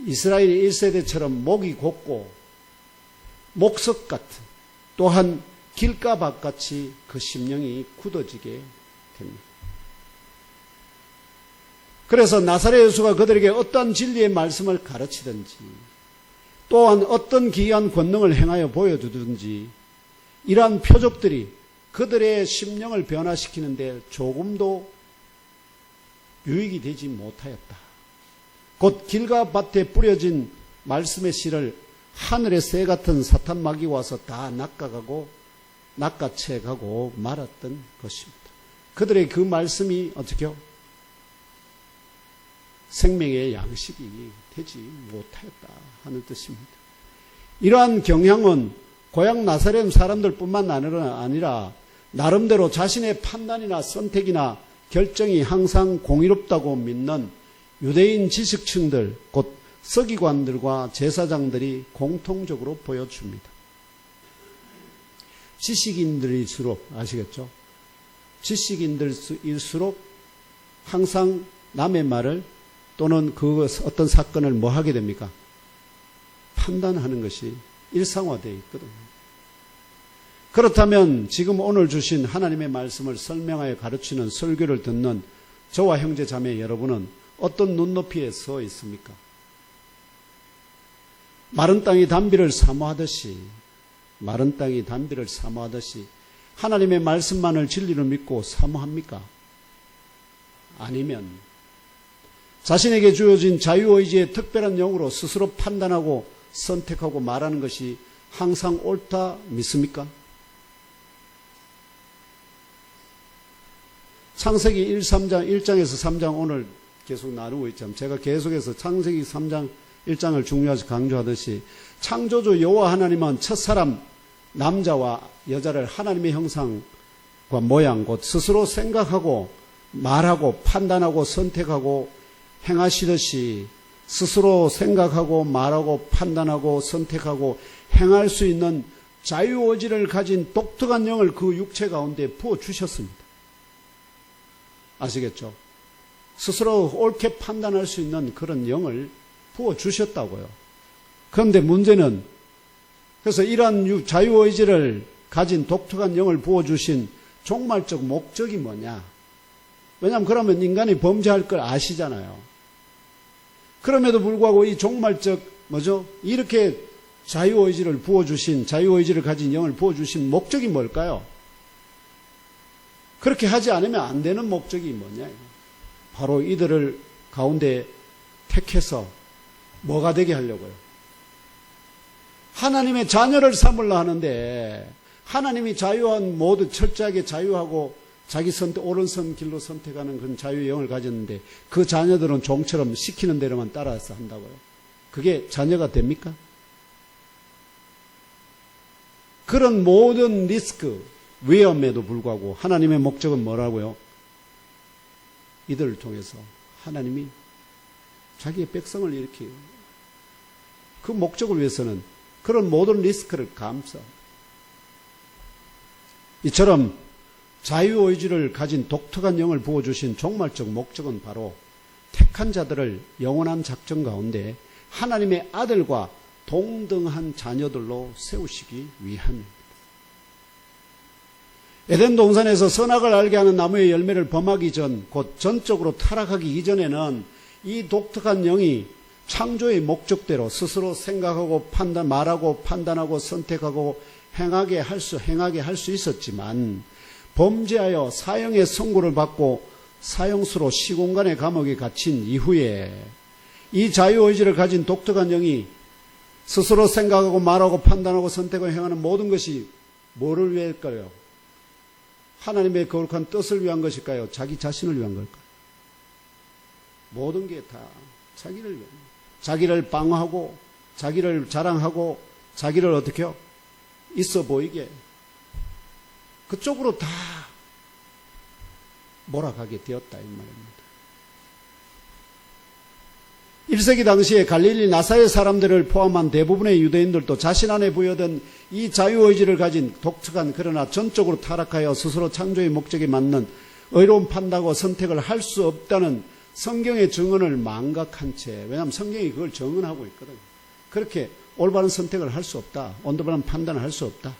이스라엘 1세대처럼 목이 곧고 목석 같은, 또한 길가밭같이 그 심령이 굳어지게 됩니다. 그래서 나사렛 예수가 그들에게 어떤 진리의 말씀을 가르치든지, 또한 어떤 기이한 권능을 행하여 보여주든지, 이러한 표적들이 그들의 심령을 변화시키는데 조금도 유익이 되지 못하였다. 곧 길가 밭에 뿌려진 말씀의 씨를 하늘의 새 같은 사탄 마귀가 와서 다 낚아채가고 말았던 것입니다. 그들의 그 말씀이 어떻게요? 생명의 양식이 되지 못하였다 하는 뜻입니다. 이러한 경향은 고향 나사렛 사람들뿐만 아니라 나름대로 자신의 판단이나 선택이나 결정이 항상 공의롭다고 믿는 유대인 지식층들, 곧 서기관들과 제사장들이 공통적으로 보여줍니다. 지식인들일수록, 아시겠죠? 지식인들일수록 항상 남의 말을 또는 그 어떤 사건을 뭐 하게 됩니까? 판단하는 것이 일상화되어 있거든요. 그렇다면 지금 오늘 주신 하나님의 말씀을 설명하여 가르치는 설교를 듣는 저와 형제 자매 여러분은 어떤 눈높이에 서 있습니까? 마른 땅이 단비를 사모하듯이 하나님의 말씀만을 진리로 믿고 사모합니까? 아니면 자신에게 주어진 자유의지의 특별한 영으로 스스로 판단하고 선택하고 말하는 것이 항상 옳다 믿습니까? 창세기 1장에서 3장 오늘 계속 나누고 있지만 제가 계속해서 창세기 3장 1장을 중요하게 강조하듯이 창조주 여호와 하나님은 첫사람 남자와 여자를 하나님의 형상과 모양 곧 스스로 생각하고 말하고 판단하고 선택하고 행하시듯이 스스로 생각하고 말하고 판단하고 선택하고 행할 수 있는 자유의지를 가진 독특한 영을 그 육체 가운데 부어주셨습니다. 아시겠죠? 스스로 옳게 판단할 수 있는 그런 영을 부어주셨다고요. 그런데 문제는 그래서 이러한 자유의지를 가진 독특한 영을 부어주신 종말적 목적이 뭐냐? 왜냐하면 그러면 인간이 범죄할 걸 아시잖아요. 그럼에도 불구하고 이 종말적 이렇게 자유의지를 부어주신, 자유의지를 가진 영을 부어주신 목적이 뭘까요? 그렇게 하지 않으면 안 되는 목적이 뭐냐? 바로 이들을 가운데 택해서 뭐가 되게 하려고요? 하나님의 자녀를 삼으려 하는데 하나님이 자유한 모두 철저하게 자유하고 자기 옳은 길로 선택하는 그런 자유의 영을 가졌는데 그 자녀들은 종처럼 시키는 대로만 따라서 한다고요. 그게 자녀가 됩니까? 그런 모든 리스크, 위험에도 불구하고 하나님의 목적은 뭐라고요? 이들을 통해서 하나님이 자기의 백성을 일으켜요. 그 목적을 위해서는 그런 모든 리스크를 감싸. 이처럼 자유의지를 가진 독특한 영을 부어주신 종말적 목적은 바로 택한 자들을 영원한 작정 가운데 하나님의 아들과 동등한 자녀들로 세우시기 위함입니다. 에덴 동산에서 선악을 알게 하는 나무의 열매를 범하기 전, 곧 전적으로 타락하기 이전에는 이 독특한 영이 창조의 목적대로 스스로 생각하고 말하고 판단하고 선택하고 행하게 할 수 있었지만, 범죄하여 사형의 선고를 받고 사형수로 시공간의 감옥에 갇힌 이후에 이 자유의지를 가진 독특한 영이 스스로 생각하고 말하고 판단하고 선택하고 행하는 모든 것이 뭐를 위할까요? 하나님의 거룩한 뜻을 위한 것일까요? 자기 자신을 위한 걸까요? 모든 게 다 자기를 위한 거예요. 자기를 방어하고 자기를 자랑하고 자기를 어떻게 해요? 있어 보이게 그쪽으로 다 몰아가게 되었다 이 말입니다. 1세기 당시에 갈릴리 나사렛 사람들을 포함한 대부분의 유대인들도 자신 안에 부여된 이 자유의지를 가진 독특한 그러나 전적으로 타락하여 스스로 창조의 목적에 맞는 의로운 판단과 선택을 할 수 없다는 성경의 증언을 망각한 채, 왜냐하면 성경이 그걸 증언하고 있거든요. 그렇게 올바른 선택을 할 수 없다. 올바른 판단을 할 수 없다.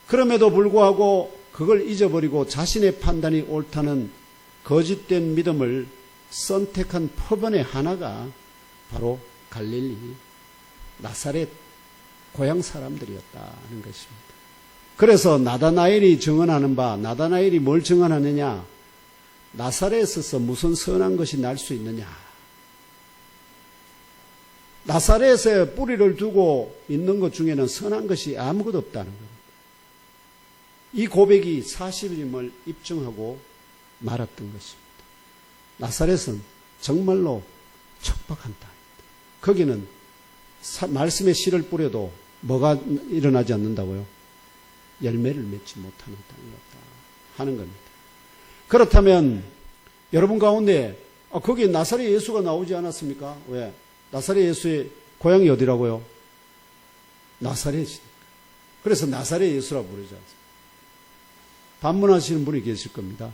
그럼에도 불구하고 그걸 잊어버리고 자신의 판단이 옳다는 거짓된 믿음을 선택한 표본의 하나가 바로 갈릴리, 나사렛 고향 사람들이었다는 것입니다. 그래서 나다나엘이 증언하는 바, 나다나엘이 뭘 증언하느냐? 나사렛에서 무슨 선한 것이 날 수 있느냐? 나사렛에 뿌리를 두고 있는 것 중에는 선한 것이 아무것도 없다는 겁니다. 이 고백이 사실임을 입증하고 말았던 것입니다. 나사렛은 정말로 척박한 땅입니다. 거기는 말씀의 씨를 뿌려도 뭐가 일어나지 않는다고요? 열매를 맺지 못하는 땅이었다 하는 겁니다. 그렇다면 여러분 가운데 거기에 나사렛 예수가 나오지 않았습니까? 왜? 나사렛 예수의 고향이 어디라고요? 나사렛이니까. 그래서 나사렛 예수라고 부르지 않습니까? 반문하시는 분이 계실 겁니다.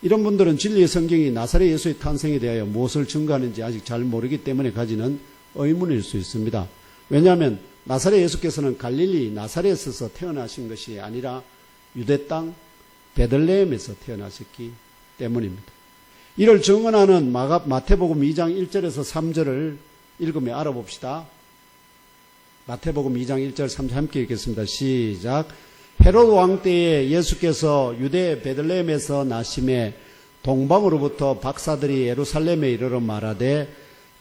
이런 분들은 진리의 성경이 나사렛 예수의 탄생에 대하여 무엇을 증거하는지 아직 잘 모르기 때문에 가지는 의문일 수 있습니다. 왜냐하면 나사렛 예수께서는 갈릴리 나사렛에서 태어나신 것이 아니라 유대 땅 베들레헴에서 태어나셨기 때문입니다. 이를 증언하는 마태복음 2장 1절에서 3절을 읽으며 알아봅시다. 마태복음 2장 1절 3절 함께 읽겠습니다. 시작. 헤롯 왕 때에 예수께서 유대 베들레헴에서 나심에 동방으로부터 박사들이 예루살렘에 이르러 말하되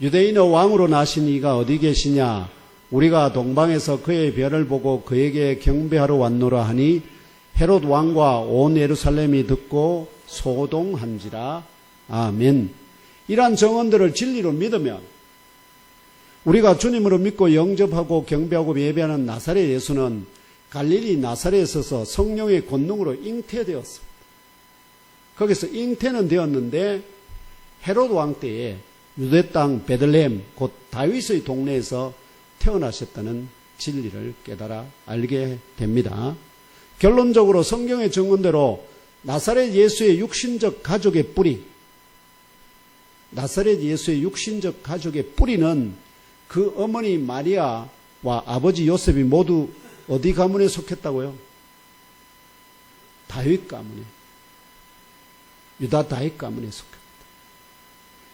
유대인의 왕으로 나신 이가 어디 계시냐? 우리가 동방에서 그의 별을 보고 그에게 경배하러 왔노라 하니 헤롯 왕과 온 예루살렘이 듣고 소동한지라. 아멘. 이러한 정언들을 진리로 믿으면 우리가 주님으로 믿고 영접하고 경배하고 예배하는 나사렛 예수는 갈릴리 나사렛에서 성령의 권능으로 잉태되었습니다. 거기서 잉태는 되었는데 헤롯 왕 때에 유대 땅 베들레헴 곧 다윗의 동네에서 태어나셨다는 진리를 깨달아 알게 됩니다. 결론적으로 성경의 증언대로 나사렛 예수의 육신적 가족의 뿌리, 나사렛 예수의 육신적 가족의 뿌리는 그 어머니 마리아와 아버지 요셉이 모두 어디 가문에 속했다고요? 다윗 가문에, 유다 다윗 가문에 속했다.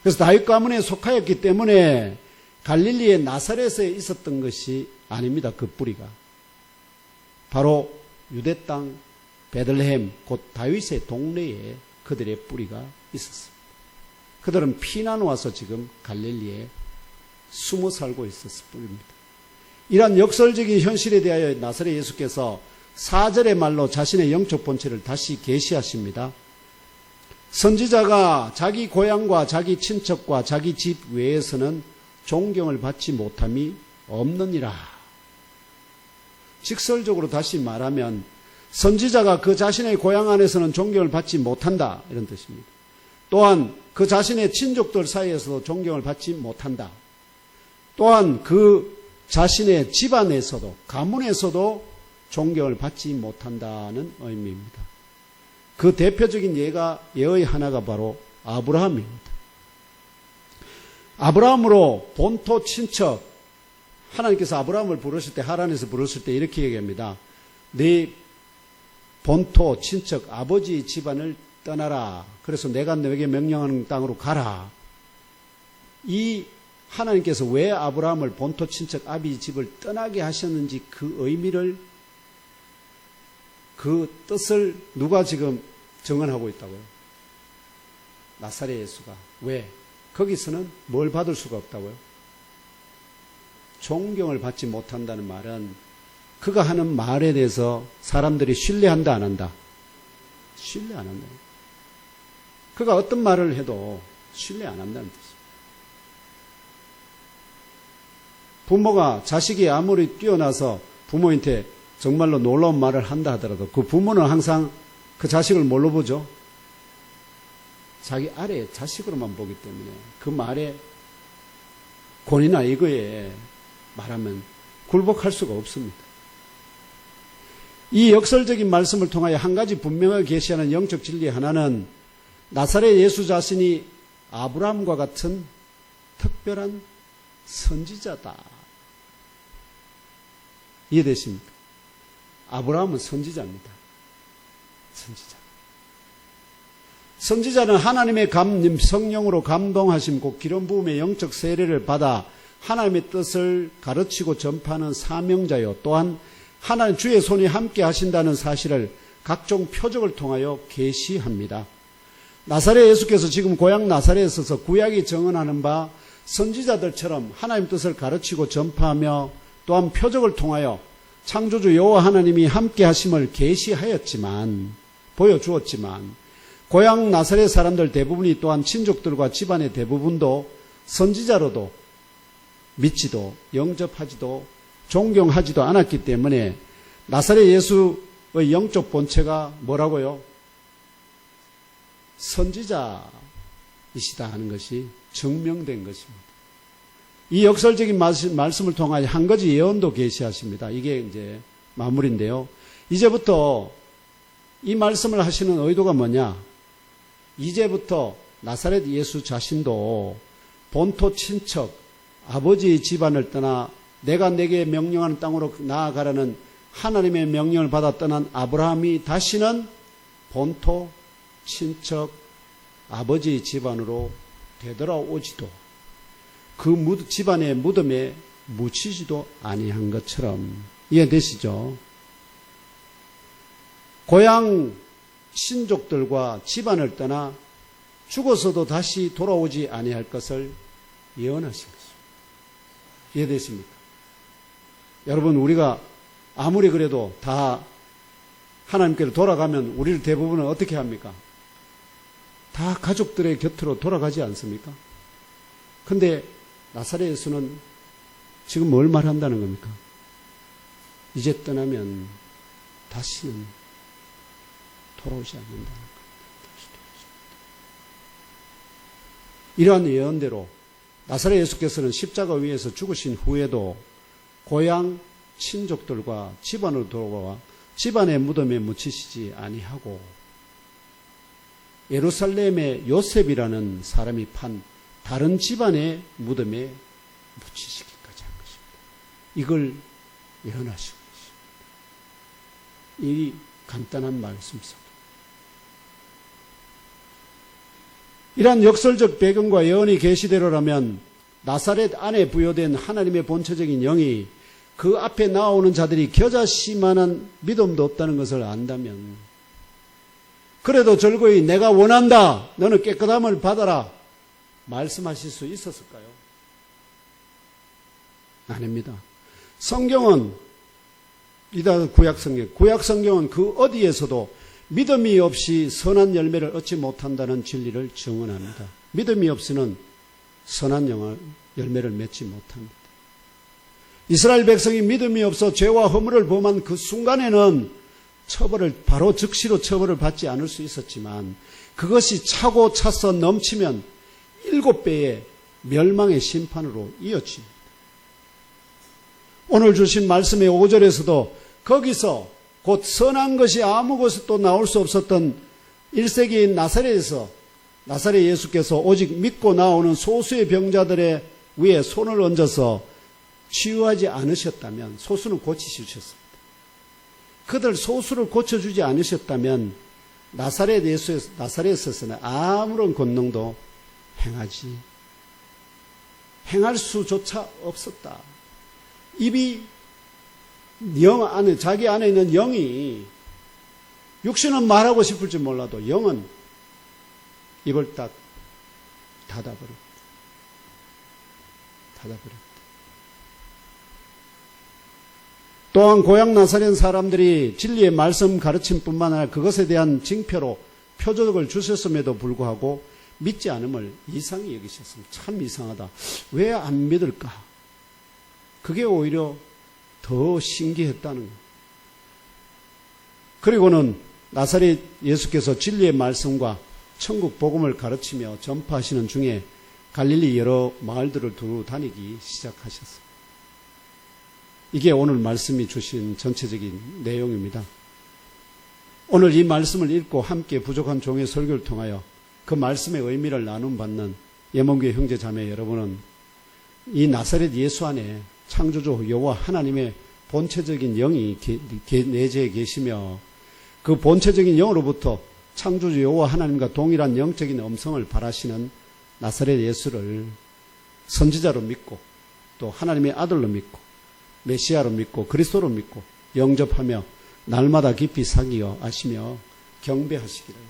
그래서 다윗 가문에 속하였기 때문에 갈릴리의 나사렛에 있었던 것이 아닙니다. 그 뿌리가 바로 유대 땅 베들레헴 곧 다윗의 동네에 그들의 뿌리가 있었습니다. 그들은 피난 와서 지금 갈릴리에 숨어 살고 있었을 뿐입니다. 이러한 역설적인 현실에 대하여 나사렛 예수께서 4절의 말로 자신의 영적 본체를 다시 계시하십니다. 선지자가 자기 고향과 자기 친척과 자기 집 외에서는 존경을 받지 못함이 없느니라. 직설적으로 다시 말하면 선지자가 그 자신의 고향 안에서는 존경을 받지 못한다 이런 뜻입니다. 또한 그 자신의 친족들 사이에서도 존경을 받지 못한다. 또한 그 자신의 집안에서도 가문에서도 존경을 받지 못한다는 의미입니다. 그 대표적인 예의 하나가 바로 아브라함입니다. 아브라함으로 본토 친척, 하나님께서 아브라함을 부르실 때, 하란에서 부르실 때 이렇게 얘기합니다. 네 본토 친척 아버지 집안을 떠나라. 그래서 내가 너에게 명령하는 땅으로 가라. 이 하나님께서 왜 아브라함을 본토 친척 아비 집을 떠나게 하셨는지 그 의미를, 그 뜻을 누가 지금 증언하고 있다고요? 나사렛 예수가. 왜? 거기서는 뭘 받을 수가 없다고요? 존경을 받지 못한다는 말은 그가 하는 말에 대해서 사람들이 신뢰한다 안 한다? 신뢰 안 한다. 그가 어떤 말을 해도 신뢰 안 한다는 뜻입니다. 부모가 자식이 아무리 뛰어나서 부모한테 정말로 놀라운 말을 한다 하더라도 그 부모는 항상 그 자식을 뭘로 보죠? 자기 아래 자식으로만 보기 때문에 그 말에 권위나 이거에 말하면 굴복할 수가 없습니다. 이 역설적인 말씀을 통하여 한 가지 분명하게 계시하는 영적 진리 하나는 나사렛 예수 자신이 아브라함과 같은 특별한 선지자다. 이해되십니까? 아브라함은 선지자입니다. 선지자. 선지자는 하나님의 성령으로 감동하심 곧 기름 부음의 영적 세례를 받아 하나님의 뜻을 가르치고 전파하는 사명자요, 또한 하나님 주의 손이 함께 하신다는 사실을 각종 표적을 통하여 계시합니다. 나사렛 예수께서 지금 고향 나사렛에 서서 구약이 증언하는 바 선지자들처럼 하나님 뜻을 가르치고 전파하며 또한 표적을 통하여 창조주 여호와 하나님이 함께 하심을 계시하였지만, 보여주었지만 고향 나사렛 사람들 대부분이 또한 친족들과 집안의 대부분도 선지자로도 믿지도 영접하지도 존경하지도 않았기 때문에 나사렛 예수의 영적 본체가 뭐라고요? 선지자이시다 하는 것이 증명된 것입니다. 이 역설적인 말씀을 통하여 한 가지 예언도 계시하십니다. 이게 이제 마무리인데요. 이제부터 이 말씀을 하시는 의도가 뭐냐? 이제부터 나사렛 예수 자신도 본토 친척 아버지의 집안을 떠나 내가 내게 명령하는 땅으로 나아가라는 하나님의 명령을 받아 떠난 아브라함이 다시는 본토 친척 아버지의 집안으로 되돌아오지도 그 집안의 무덤에 묻히지도 아니한 것처럼. 이해되시죠? 고향 친족들과 집안을 떠나 죽어서도 다시 돌아오지 아니할 것을 예언하신 것입니다. 이해되십니까? 여러분, 우리가 아무리 그래도 다 하나님께로 돌아가면 우리를 대부분은 어떻게 합니까? 다 가족들의 곁으로 돌아가지 않습니까? 근데 나사렛 예수는 지금 뭘 말한다는 겁니까? 이제 떠나면 다시는 돌아오지 않는다는 겁니다. 이러한 예언대로 나사렛 예수께서는 십자가 위에서 죽으신 후에도 고향 친족들과 집안으로 돌아와 집안의 무덤에 묻히시지 아니하고 예루살렘의 요셉이라는 사람이 판 다른 집안의 무덤에 묻히시기까지 한 것입니다. 이걸 예언하신 것입니다. 이 간단한 말씀 속 이러한 역설적 배경과 예언이 계시대로라면 나사렛 안에 부여된 하나님의 본체적인 영이 그 앞에 나오는 자들이 겨자씨만한 믿음도 없다는 것을 안다면, 그래도 절거히 내가 원한다, 너는 깨끗함을 받아라 말씀하실 수 있었을까요? 아닙니다. 성경은 이다 구약 성경은 그 어디에서도 믿음이 없이 선한 열매를 얻지 못한다는 진리를 증언합니다. 믿음이 없이는 선한 열매를 맺지 못합니다. 이스라엘 백성이 믿음이 없어 죄와 허물을 범한 그 순간에는 바로 즉시로 처벌을 받지 않을 수 있었지만, 그것이 차고 차서 넘치면 7배의 멸망의 심판으로 이어집니다. 오늘 주신 말씀의 5절에서도 거기서 곧 선한 것이 아무 것도 나올 수 없었던 1세기인 나사렛에서 나사렛 예수께서 오직 믿고 나오는 소수의 병자들의 위에 손을 얹어서 치유하지 않으셨다면 소수는 고치셨습니다. 그들 소수를 고쳐주지 않으셨다면 나사렛에서는 아무런 권능도 행할 수조차 없었다. 입이 자기 안에 있는 영이, 육신은 말하고 싶을지 몰라도 영은 입을 딱 닫아버렸다. 또한 고향 나사렛 사람들이 진리의 말씀 가르침뿐만 아니라 그것에 대한 징표로 표적을 주셨음에도 불구하고 믿지 않음을 이상히 여기셨습니다. 참 이상하다. 왜 안 믿을까? 그게 오히려 더 신기했다는 거예요. 그리고는 나사렛 예수께서 진리의 말씀과 천국 복음을 가르치며 전파하시는 중에 갈릴리 여러 마을들을 두루 다니기 시작하셨습니다. 이게 오늘 말씀이 주신 전체적인 내용입니다. 오늘 이 말씀을 읽고 함께 부족한 종의 설교를 통하여 그 말씀의 의미를 나눔받는 예mon교회 형제 자매 여러분은 이 나사렛 예수 안에 창조주 여호와 하나님의 본체적인 영이 내재해 계시며 그 본체적인 영으로부터 창조주 여호와 하나님과 동일한 영적인 음성을 발하시는 나사렛 예수를 선지자로 믿고 또 하나님의 아들로 믿고 메시아로 믿고 그리스도로 믿고 영접하며 날마다 깊이 사귀어 아시며 경배하시기를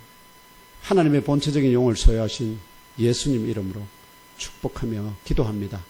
하나님의 본체적인 영을 소유하신 예수님 이름으로 축복하며 기도합니다.